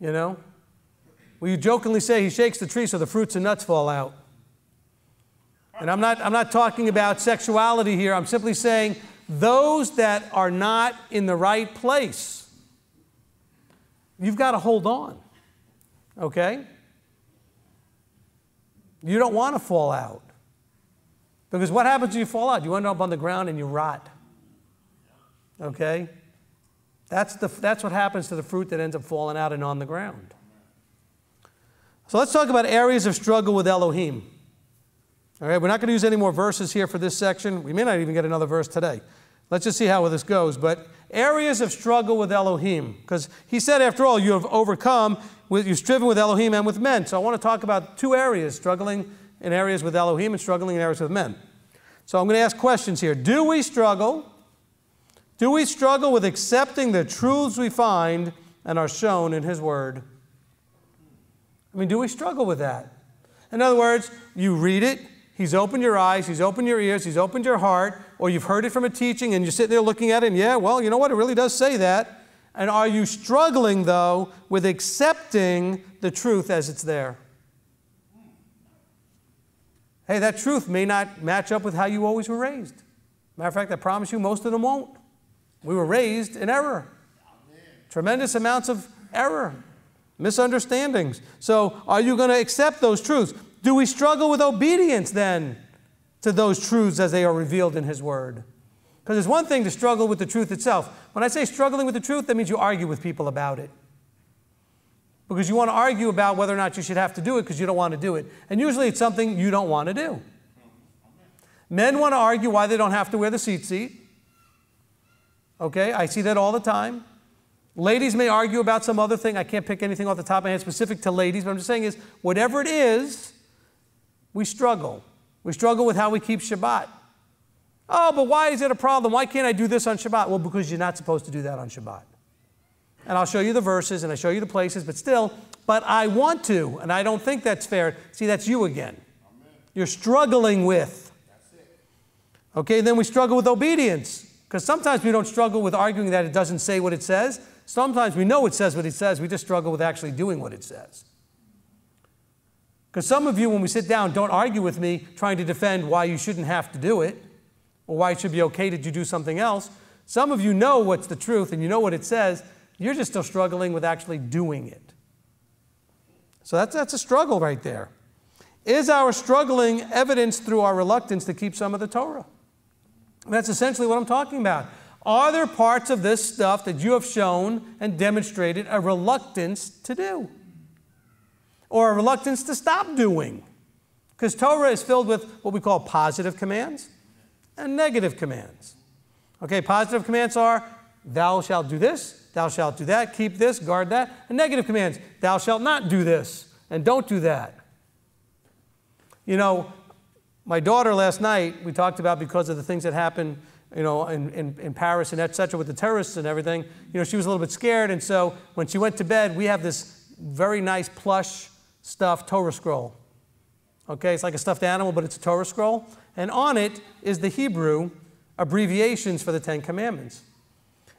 You know? We jokingly say he shakes the tree so the fruits and nuts fall out. And I'm not talking about sexuality here. I'm simply saying those that are not in the right place, you've got to hold on. Okay? You don't want to fall out. Because what happens when you fall out? You end up on the ground and you rot. Okay? That's what happens to the fruit that ends up falling out and on the ground. So let's talk about areas of struggle with Elohim. All right, we're not going to use any more verses here for this section. We may not even get another verse today. Let's just see how this goes. But Areas of struggle with Elohim. Because he said, after all, you have overcome, you've striven with Elohim and with men. So I want to talk about two areas, struggling in areas with Elohim and struggling in areas with men. So I'm going to ask questions here. Do we struggle? Do we struggle with accepting the truths we find and are shown in his word? I mean, do we struggle with that? In other words, you read it, he's opened your eyes, he's opened your ears, he's opened your heart, or you've heard it from a teaching and you're sitting there looking at it and, yeah, well, you know what, it really does say that. And are you struggling, though, with accepting the truth as it's there? Hey, that truth may not match up with how you always were raised. Matter of fact, I promise you, most of them won't. We were raised in error. Tremendous amounts of error, misunderstandings. So are you going to accept those truths? Do we struggle with obedience then to those truths as they are revealed in his word? Because it's one thing to struggle with the truth itself. When I say struggling with the truth, that means you argue with people about it. Because you want to argue about whether or not you should have to do it because you don't want to do it. And usually it's something you don't want to do. Men want to argue why they don't have to wear the seat. Okay, I see that all the time. Ladies may argue about some other thing. I can't pick anything off the top of my head specific to ladies, but I'm just saying is, whatever it is, we struggle. We struggle with how we keep Shabbat. Oh, but why is it a problem? Why can't I do this on Shabbat? Well, because you're not supposed to do that on Shabbat. And I'll show you the verses and I show you the places, but still, but I want to, and I don't think that's fair. See, that's you again. Amen. You're struggling with. That's it. Okay, then we struggle with obedience. Because sometimes we don't struggle with arguing that it doesn't say what it says. Sometimes we know it says what it says. We just struggle with actually doing what it says. Because some of you, when we sit down, don't argue with me trying to defend why you shouldn't have to do it or why it should be okay that you do something else. Some of you know what's the truth and you know what it says. You're just still struggling with actually doing it. So that's a struggle right there. Is our struggling evidenced through our reluctance to keep some of the Torah? That's essentially what I'm talking about. Are there parts of this stuff that you have shown and demonstrated a reluctance to do? Or a reluctance to stop doing? Because Torah is filled with what we call positive commands and negative commands. Okay, positive commands are, thou shalt do this, thou shalt do that, keep this, guard that. And negative commands, thou shalt not do this and don't do that. You know, my daughter last night, we talked about because of the things that happened, you know, in Paris and et cetera with the terrorists and everything, you know, she was a little bit scared. And so when she went to bed, we have this very nice plush stuffed Torah scroll. Okay, it's like a stuffed animal, but it's a Torah scroll. And on it is the Hebrew abbreviations for the Ten Commandments.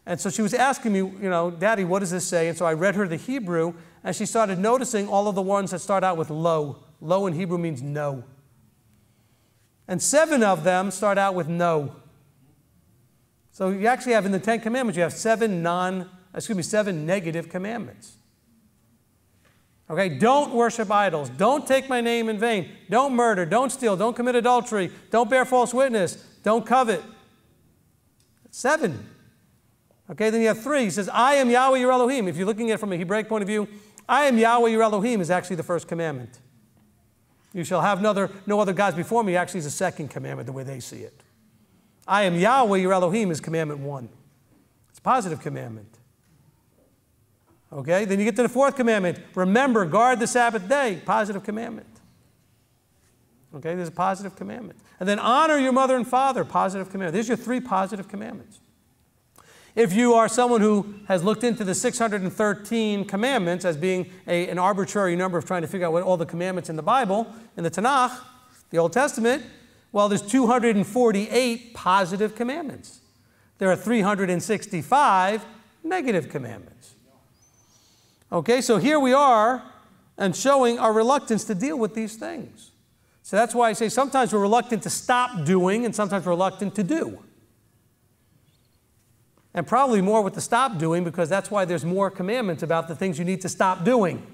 And so she was asking me, you know, Daddy, what does this say? And so I read her the Hebrew, and she started noticing all of the ones that start out with lo. Lo in Hebrew means no. And 7 of them start out with no. So you actually have in the Ten Commandments, you have 7 negative commandments. Okay, don't worship idols. Don't take my name in vain. Don't murder. Don't steal. Don't commit adultery. Don't bear false witness. Don't covet. 7. Okay, then you have 3. He says, I am Yahweh your Elohim. If you're looking at it from a Hebraic point of view, I am Yahweh your Elohim is actually the first commandment. You shall have no other gods before me actually is the second commandment, the way they see it. I am Yahweh your Elohim is commandment 1. It's a positive commandment. Okay, then you get to the 4th commandment. Remember, guard the Sabbath day. Positive commandment. Okay, there's a positive commandment. And then honor your mother and father. Positive commandment. There's your 3 positive commandments. If you are someone who has looked into the 613 commandments as being an arbitrary number of trying to figure out what all the commandments in the Bible, in the Tanakh, the Old Testament, well, there's 248 positive commandments. There are 365 negative commandments. Okay, so here we are and showing our reluctance to deal with these things. So that's why I say sometimes we're reluctant to stop doing and sometimes we're reluctant to do. And probably more with the stop doing because that's why there's more commandments about the things you need to stop doing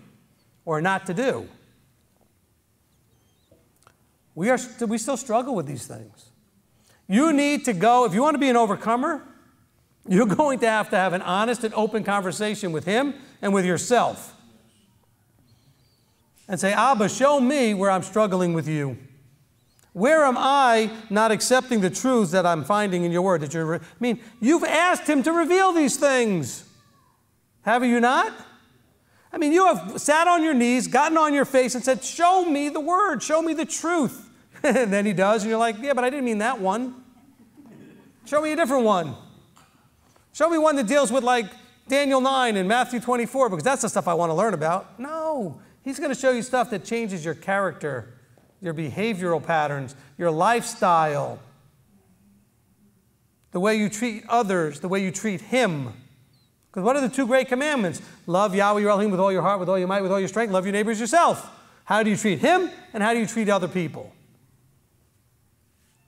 or not to do. We still struggle with these things. You need to go, if you want to be an overcomer, you're going to have an honest and open conversation with him and with yourself. And say, Abba, show me where I'm struggling with you. Where am I not accepting the truths that I'm finding in your word? You've asked him to reveal these things. Have you not? I mean, you have sat on your knees, gotten on your face and said, show me the word, show me the truth. And then he does, and you're like, yeah, but I didn't mean that one. Show me a different one. Show me one that deals with like Daniel 9 and Matthew 24, because that's the stuff I want to learn about. No, he's going to show you stuff that changes your character, your behavioral patterns, your lifestyle, the way you treat others, the way you treat him. Because what are the two great commandments? Love Yahweh your Elohim with all your heart, with all your might, with all your strength. Love your neighbors yourself. How do you treat him, and how do you treat other people?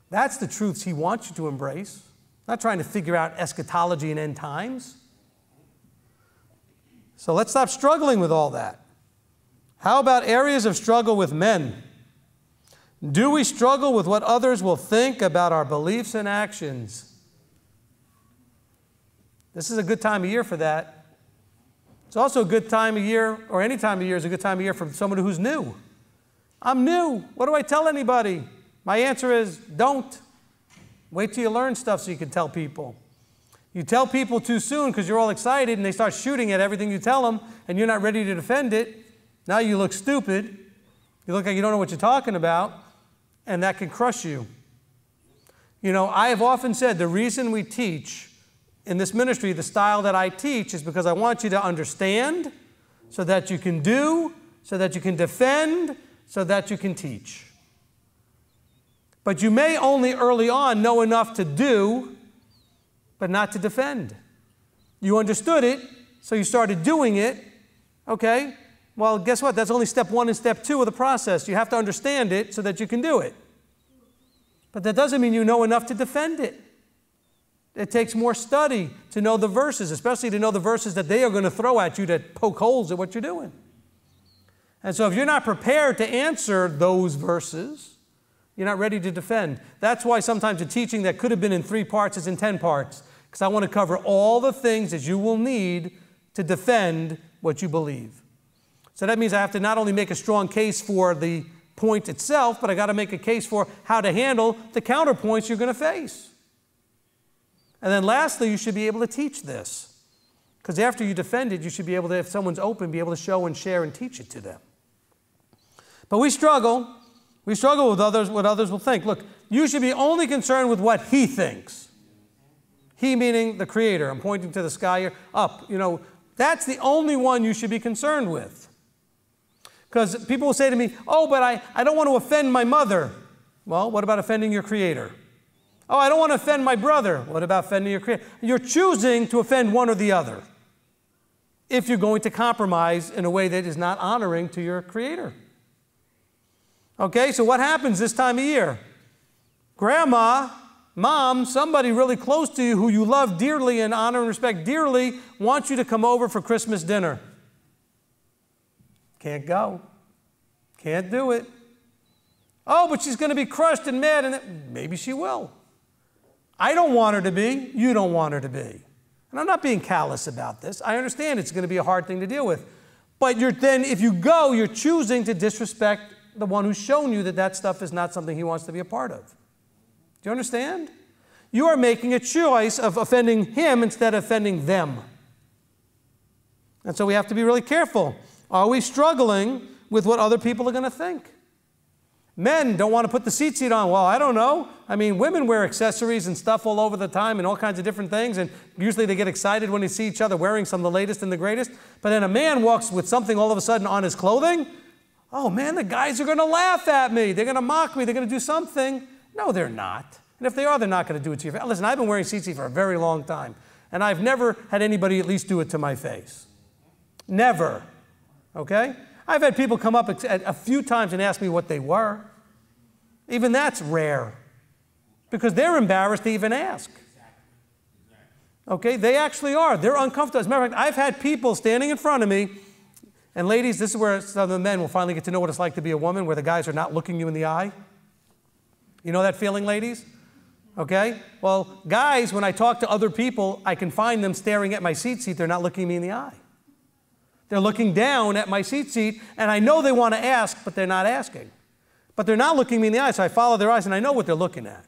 That's the truths he wants you to embrace. Not trying to figure out eschatology and end times. So let's stop struggling with all that. How about areas of struggle with men? Do we struggle with what others will think about our beliefs and actions? This is a good time of year for that. It's also a good time of year, or any time of year is a good time of year for someone who's new. I'm new. What do I tell anybody? My answer is, don't. Wait till you learn stuff so you can tell people. You tell people too soon because you're all excited and they start shooting at everything you tell them and you're not ready to defend it. Now you look stupid. You look like you don't know what you're talking about, and that can crush you. You know, I have often said the reason we teach in this ministry the style that I teach is because I want you to understand so that you can do, so that you can defend, so that you can teach. But you may only early on know enough to do, but not to defend. You understood it, so you started doing it, okay? Well, guess what? That's only step 1 and step 2 of the process. You have to understand it so that you can do it. But that doesn't mean you know enough to defend it. It takes more study to know the verses, especially to know the verses that they are going to throw at you to poke holes at what you're doing. And so if you're not prepared to answer those verses, you're not ready to defend. That's why sometimes a teaching that could have been in 3 parts is in 10 parts, because I want to cover all the things that you will need to defend what you believe. So that means I have to not only make a strong case for the point itself, but I got to make a case for how to handle the counterpoints you're going to face. And then lastly, you should be able to teach this. Because after you defend it, you should be able to, if someone's open, be able to show and share and teach it to them. But we struggle. We struggle with others, what others will think. Look, you should be only concerned with what he thinks. He meaning the Creator. I'm pointing to the sky here, up. You know, that's the only one you should be concerned with. Because people will say to me, oh, but I don't want to offend my mother. Well, what about offending your Creator? Oh, I don't want to offend my brother. What about offending your Creator? You're choosing to offend one or the other if you're going to compromise in a way that is not honoring to your Creator. Okay, so what happens this time of year? Grandma, mom, somebody really close to you who you love dearly and honor and respect dearly wants you to come over for Christmas dinner. Can't go. Can't do it. Oh, but she's going to be crushed and mad, and maybe she will. I don't want her to be. You don't want her to be. And I'm not being callous about this. I understand it's going to be a hard thing to deal with. But then if you go, you're choosing to disrespect the one who's shown you that that stuff is not something he wants to be a part of. Do you understand? You are making a choice of offending him instead of offending them. And so we have to be really careful. Are we struggling with what other people are going to think? Men don't want to put the seat on. Well, I don't know. I mean, women wear accessories and stuff all over the time and all kinds of different things, and usually they get excited when they see each other wearing some of the latest and the greatest. But then a man walks with something all of a sudden on his clothing. Oh, man, the guys are going to laugh at me. They're going to mock me. They're going to do something. No, they're not. And if they are, they're not going to do it to you. Listen, I've been wearing tzitzit for a very long time, and I've never had anybody at least do it to my face. Never. Okay? I've had people come up a few times and ask me what they were. Even that's rare, because they're embarrassed to even ask. Okay? They actually are. They're uncomfortable. As a matter of fact, I've had people standing in front of me, and ladies, this is where some of the men will finally get to know what it's like to be a woman, where the guys are not looking you in the eye. You know that feeling, ladies? Okay? Well, guys, when I talk to other people, I can find them staring at my seat. They're not looking me in the eye. They're looking down at my seat, and I know they want to ask, but they're not asking. but they're not looking me in the eyes, so I follow their eyes and I know what they're looking at.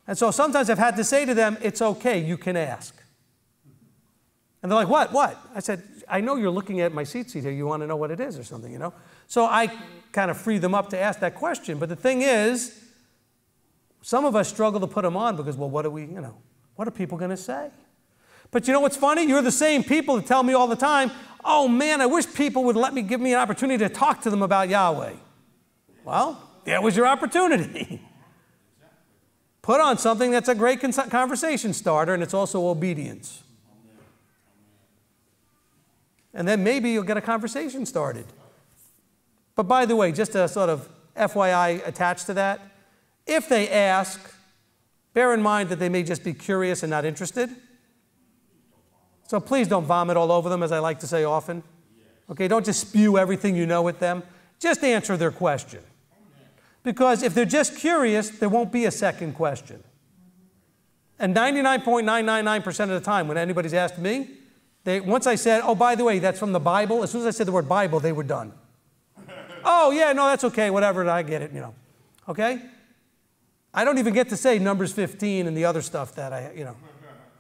And so sometimes I've had to say to them, it's okay, you can ask. And they're like, what? I said, I know you're looking at my seat here. You want to know what it is or something, you know? So I kind of free them up to ask that question. But the thing is, some of us struggle to put them on because, well, what are people going to say? But you know what's funny? You're the same people that tell me all the time, oh man, I wish people would give me an opportunity to talk to them about Yahweh. Well, there was your opportunity. Put on something that's a great conversation starter, and it's also obedience. And then maybe you'll get a conversation started. But by the way, just a sort of FYI attached to that, if they ask, bear in mind that they may just be curious and not interested. So please don't vomit all over them, as I like to say often. Okay, don't just spew everything you know at them. Just answer their question. Because if they're just curious, there won't be a second question. And 99.999% of the time, when anybody's asked me, once I said, oh, by the way, that's from the Bible, as soon as I said the word Bible, they were done. Oh, yeah, no, that's okay, whatever, I get it, you know. Okay? I don't even get to say Numbers 15 and the other stuff that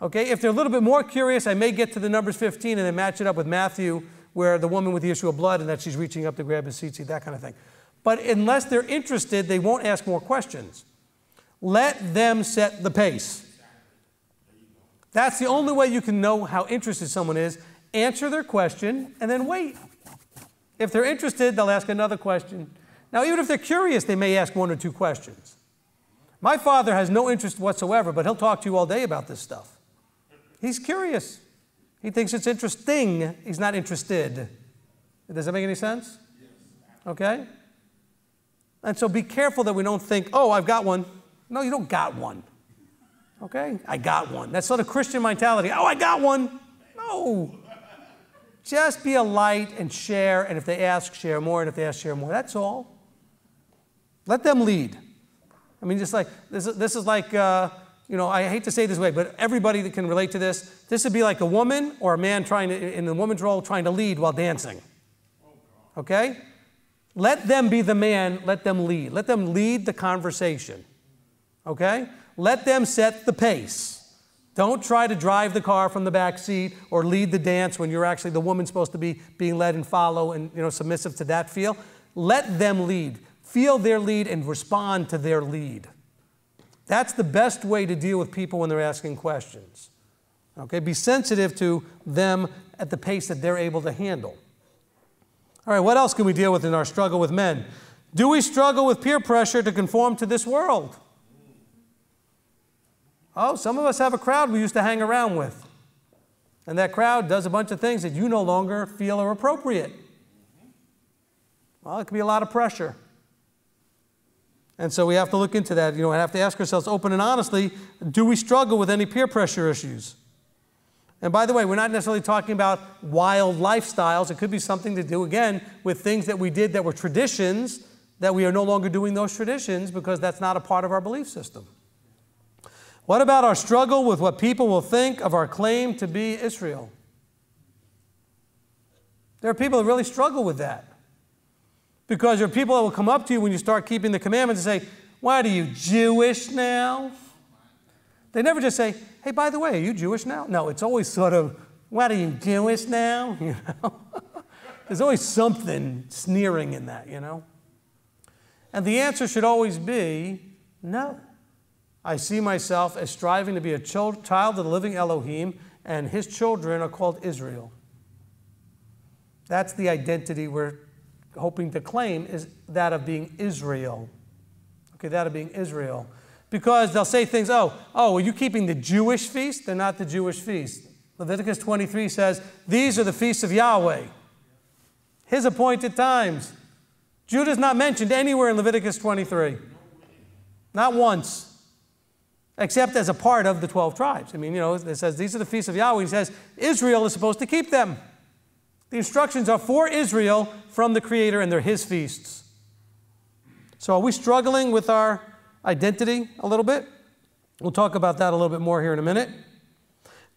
Okay, if they're a little bit more curious, I may get to the Numbers 15 and then match it up with Matthew, where the woman with the issue of blood and that she's reaching up to grab his seat, that kind of thing. But unless they're interested, they won't ask more questions. Let them set the pace. That's the only way you can know how interested someone is. Answer their question and then wait. If they're interested, they'll ask another question. Now, even if they're curious, they may ask one or two questions. My father has no interest whatsoever, but he'll talk to you all day about this stuff. He's curious. He thinks it's interesting. He's not interested. Does that make any sense? Okay? And so be careful that we don't think, oh, I've got one. No, you don't got one. Okay? I got one. That's sort of Christian mentality. Oh, I got one. No. Just be a light and share, and if they ask, share more, and if they ask, share more. That's all. Let them lead. I mean, just like, this is like, I hate to say it this way, but everybody that can relate to this would be like a woman or a man in the woman's role trying to lead while dancing. Okay? Let them be the man, let them lead. Let them lead the conversation. Okay? Let them set the pace. Don't try to drive the car from the back seat or lead the dance when you're actually the woman supposed to be being led and follow and submissive to that feel. Let them lead. Feel their lead and respond to their lead. That's the best way to deal with people when they're asking questions. Okay? Be sensitive to them at the pace that they're able to handle. All right, what else can we deal with in our struggle with men? Do we struggle with peer pressure to conform to this world? Oh, some of us have a crowd we used to hang around with. And that crowd does a bunch of things that you no longer feel are appropriate. Well, it can be a lot of pressure. And so we have to look into that. We have to ask ourselves open and honestly, do we struggle with any peer pressure issues? And by the way, we're not necessarily talking about wild lifestyles. It could be something to do, again, with things that we did that were traditions, that we are no longer doing those traditions because that's not a part of our belief system. What about our struggle with what people will think of our claim to be Israel? There are people that really struggle with that. Because there are people that will come up to you when you start keeping the commandments and say, what are you, Jewish now? They never just say, hey, by the way, are you Jewish now? No, it's always sort of, what are you, Jewish now? There's always something sneering in that, And the answer should always be, no. I see myself as striving to be a child of the living Elohim, and his children are called Israel. That's the identity we're hoping to claim, is that of being Israel. Okay, that of being Israel. Because they'll say things, oh, are you keeping the Jewish feast? They're not the Jewish feast. Leviticus 23 says, these are the feasts of Yahweh, his appointed times. Judah's not mentioned anywhere in Leviticus 23. Not once. Except as a part of the 12 tribes. I mean, it says these are the feasts of Yahweh. He says Israel is supposed to keep them. The instructions are for Israel from the Creator, and they're his feasts. So are we struggling with our identity a little bit? We'll talk about that a little bit more here in a minute.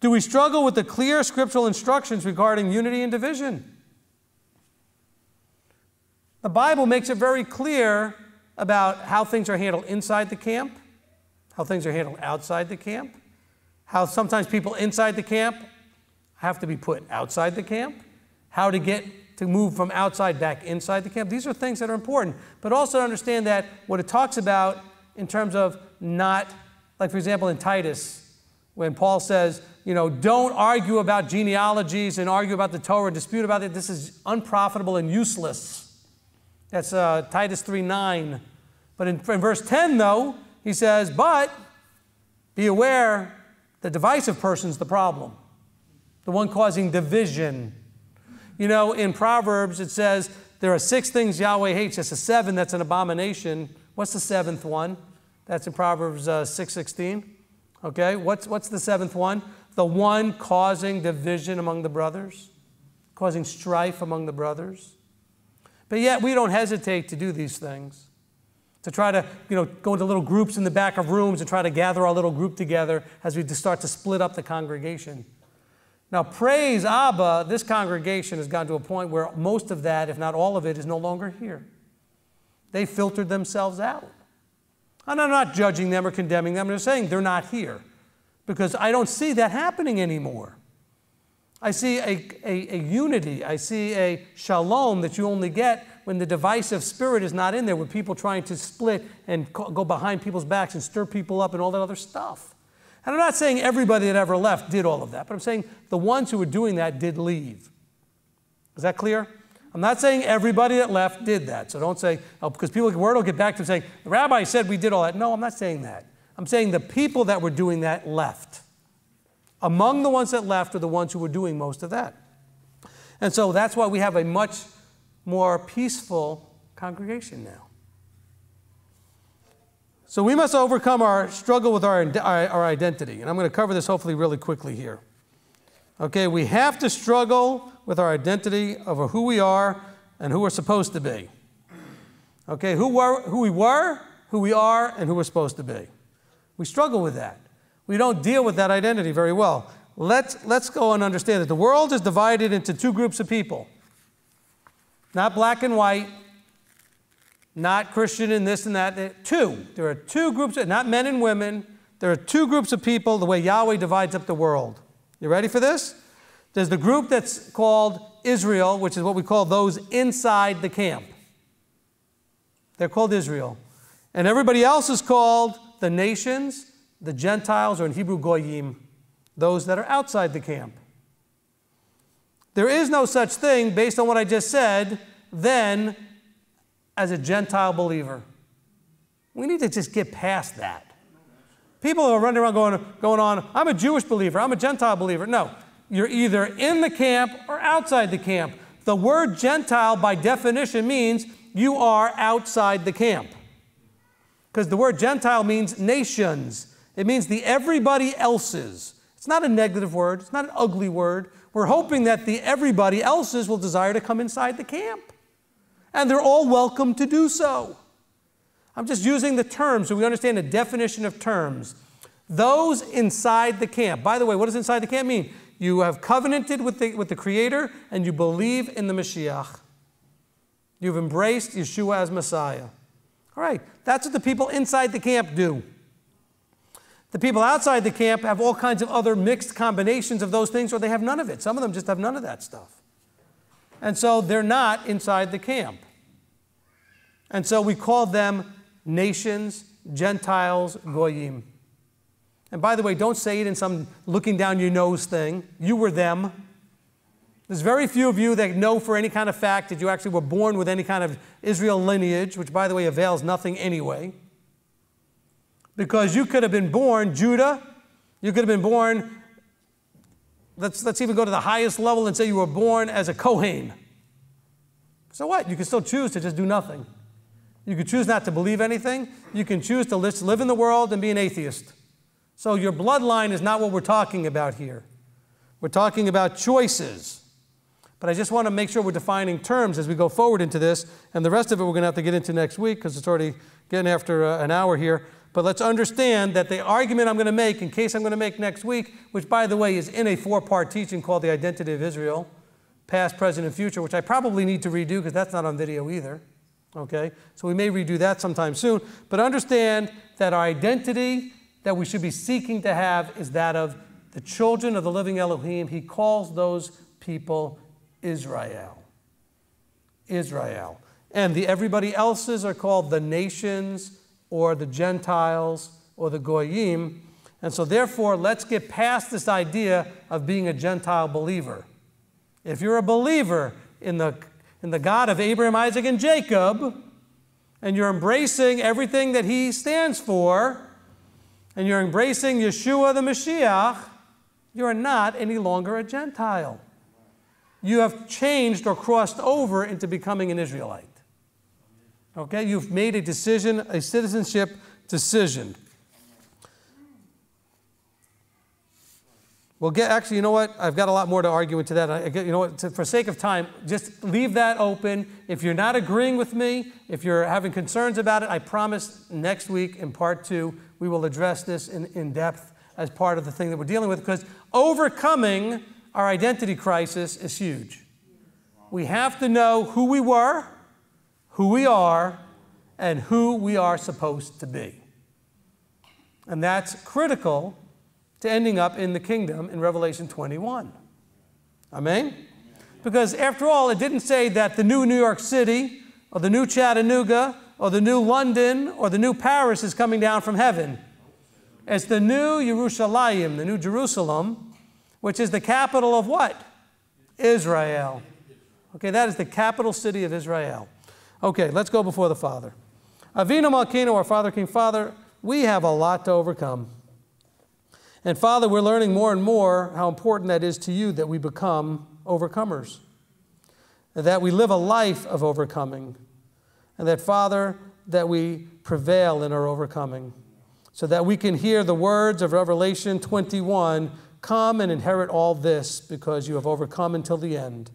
Do we struggle with the clear scriptural instructions regarding unity and division? The Bible makes it very clear about how things are handled inside the camp, how things are handled outside the camp, how sometimes people inside the camp have to be put outside the camp, how to move from outside back inside the camp. These are things that are important, but also understand that what it talks about in terms of not, like for example in Titus, when Paul says, don't argue about genealogies and argue about the Torah, dispute about it. This is unprofitable and useless. That's Titus 3:9. But in verse 10, though, he says, but be aware the divisive person's the problem, the one causing division. In Proverbs, it says there are 6 things Yahweh hates. It's a 7 that's an abomination. What's the 7th one? That's in Proverbs 6:16. Okay, what's the 7th one? The one causing division among the brothers, causing strife among the brothers. But yet we don't hesitate to do these things, to try to go into little groups in the back of rooms and try to gather our little group together as we start to split up the congregation. Now, praise Abba, this congregation has gotten to a point where most of that, if not all of it, is no longer here. They filtered themselves out. And I'm not judging them or condemning them. I'm just saying they're not here because I don't see that happening anymore. I see a unity. I see a shalom that you only get when the divisive spirit is not in there, with people trying to split and go behind people's backs and stir people up and all that other stuff. And I'm not saying everybody that ever left did all of that, but I'm saying the ones who were doing that did leave. Is that clear? I'm not saying everybody that left did that. So don't say, because word will get back to saying, the rabbi said we did all that. No, I'm not saying that. I'm saying the people that were doing that left. Among the ones that left are the ones who were doing most of that. And so that's why we have a much more peaceful congregation now. So we must overcome our struggle with our identity. And I'm going to cover this hopefully really quickly here. Okay, we have to struggle with our identity of who we are and who we're supposed to be. Okay, who we were, who we are, and who we're supposed to be. We struggle with that. We don't deal with that identity very well. Let's go and understand that the world is divided into 2 groups of people. Not black and white, not Christian and this and that. 2. There are 2 groups, not men and women. There are 2 groups of people the way Yahweh divides up the world. You ready for this? There's the group that's called Israel, which is what we call those inside the camp. They're called Israel. And everybody else is called the nations, the Gentiles, or in Hebrew, Goyim, those that are outside the camp. There is no such thing, based on what I just said, then as a Gentile believer. We need to just get past that. People are running around going on, I'm a Jewish believer, I'm a Gentile believer. No, you're either in the camp or outside the camp. The word Gentile, by definition, means you are outside the camp. Because the word Gentile means nations. It means the everybody else's. It's not a negative word. It's not an ugly word. We're hoping that the everybody else's will desire to come inside the camp. And they're all welcome to do so. I'm just using the terms so we understand the definition of terms. Those inside the camp. By the way, what does inside the camp mean? You have covenanted with the Creator and you believe in the Mashiach. You've embraced Yeshua as Messiah. All right, that's what the people inside the camp do. The people outside the camp have all kinds of other mixed combinations of those things, or they have none of it. Some of them just have none of that stuff. And so they're not inside the camp. And so we call them nations, Gentiles, Goyim. And by the way, don't say it in some looking down your nose thing. You were them. There's very few of you that know for any kind of fact that you actually were born with any kind of Israel lineage, which, by the way, avails nothing anyway. Because you could have been born Judah. You could have been born, let's even go to the highest level and say you were born as a Kohen. So what? You can still choose to just do nothing. You can choose not to believe anything. You can choose to live in the world and be an atheist. So your bloodline is not what we're talking about here. We're talking about choices. But I just want to make sure we're defining terms as we go forward into this, and the rest of it we're going to have to get into next week because it's already getting after an hour here. But let's understand that the argument I'm going to make, in case I'm going to make next week, which, by the way, is in a 4-part teaching called The Identity of Israel, Past, Present, and Future, which I probably need to redo because that's not on video either. Okay? So we may redo that sometime soon. But understand that our identity that we should be seeking to have is that of the children of the living Elohim. He calls those people Israel. Israel. And everybody else's are called the nations or the Gentiles or the Goyim. And so therefore, let's get past this idea of being a Gentile believer. If you're a believer in the God of Abraham, Isaac, and Jacob, and you're embracing everything that he stands for, and you're embracing Yeshua the Mashiach, you are not any longer a Gentile. You have changed or crossed over into becoming an Israelite. Okay? You've made a decision, a citizenship decision. Well, actually, you know what? I've got a lot more to argue into that. You know what? For sake of time, just leave that open. If you're not agreeing with me, if you're having concerns about it, I promise next week in part 2, we will address this in depth as part of the thing that we're dealing with, because overcoming our identity crisis is huge. We have to know who we were, who we are, and who we are supposed to be. And that's critical to ending up in the kingdom in Revelation 21. Amen? Because after all, it didn't say that the new New York City, or the new Chattanooga, or the new London, or the new Paris is coming down from heaven. It's the new Yerushalayim, the new Jerusalem, which is the capital of what? Israel. Okay, that is the capital city of Israel. Okay, let's go before the Father. Avinu Malkeinu, our Father, King, Father, we have a lot to overcome. And Father, we're learning more and more how important that is to you, that we become overcomers, and that we live a life of overcoming, and that, Father, that we prevail in our overcoming, so that we can hear the words of Revelation 21, come and inherit all this because you have overcome until the end.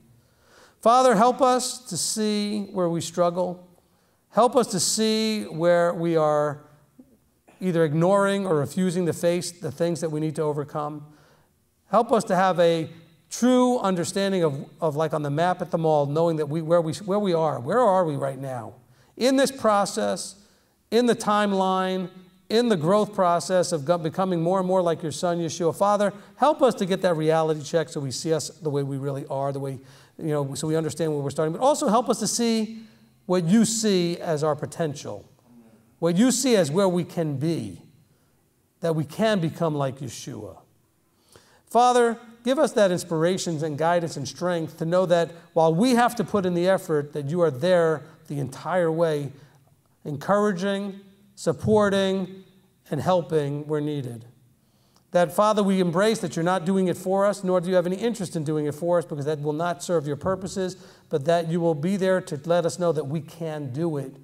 Father, help us to see where we struggle. Help us to see where we are either ignoring or refusing to face the things that we need to overcome. Help us to have a true understanding of like on the map at the mall, knowing that where we are right now? In this process, in the timeline, in the growth process of becoming more and more like your Son, Yeshua. Father, help us to get that reality check so we see us the way we really are, the way, so we understand where we're starting. But also help us to see what you see as our potential. What you see as where we can be, that we can become like Yeshua. Father, give us that inspiration and guidance and strength to know that while we have to put in the effort, that you are there the entire way, encouraging, supporting, and helping where needed. That, Father, we embrace that you're not doing it for us, nor do you have any interest in doing it for us, because that will not serve your purposes, but that you will be there to let us know that we can do it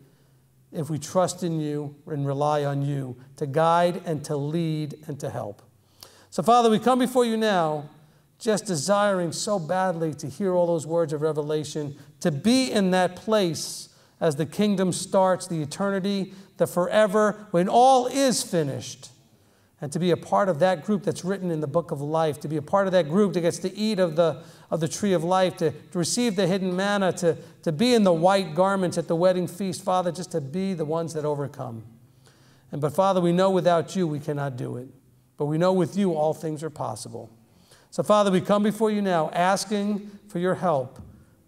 if we trust in you and rely on you to guide and to lead and to help. So, Father, we come before you now just desiring so badly to hear all those words of revelation, to be in that place as the kingdom starts, the eternity, the forever, when all is finished, and to be a part of that group that's written in the book of life, to be a part of that group that gets to eat of the tree of life, to receive the hidden manna, to be in the white garments at the wedding feast, Father, just to be the ones that overcome. But Father, we know without you we cannot do it, but we know with you all things are possible. So Father, we come before you now asking for your help,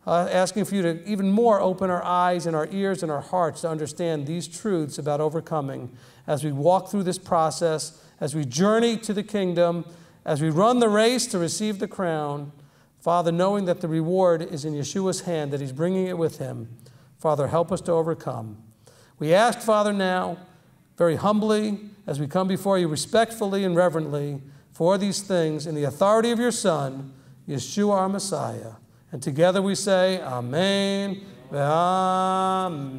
asking for you to even more open our eyes and our ears and our hearts to understand these truths about overcoming as we walk through this process, as we journey to the kingdom, as we run the race to receive the crown. Father, knowing that the reward is in Yeshua's hand, that he's bringing it with him. Father, help us to overcome. We ask, Father, now, very humbly, as we come before you respectfully and reverently, for these things in the authority of your Son, Yeshua our Messiah. And together we say, Amen, Amen.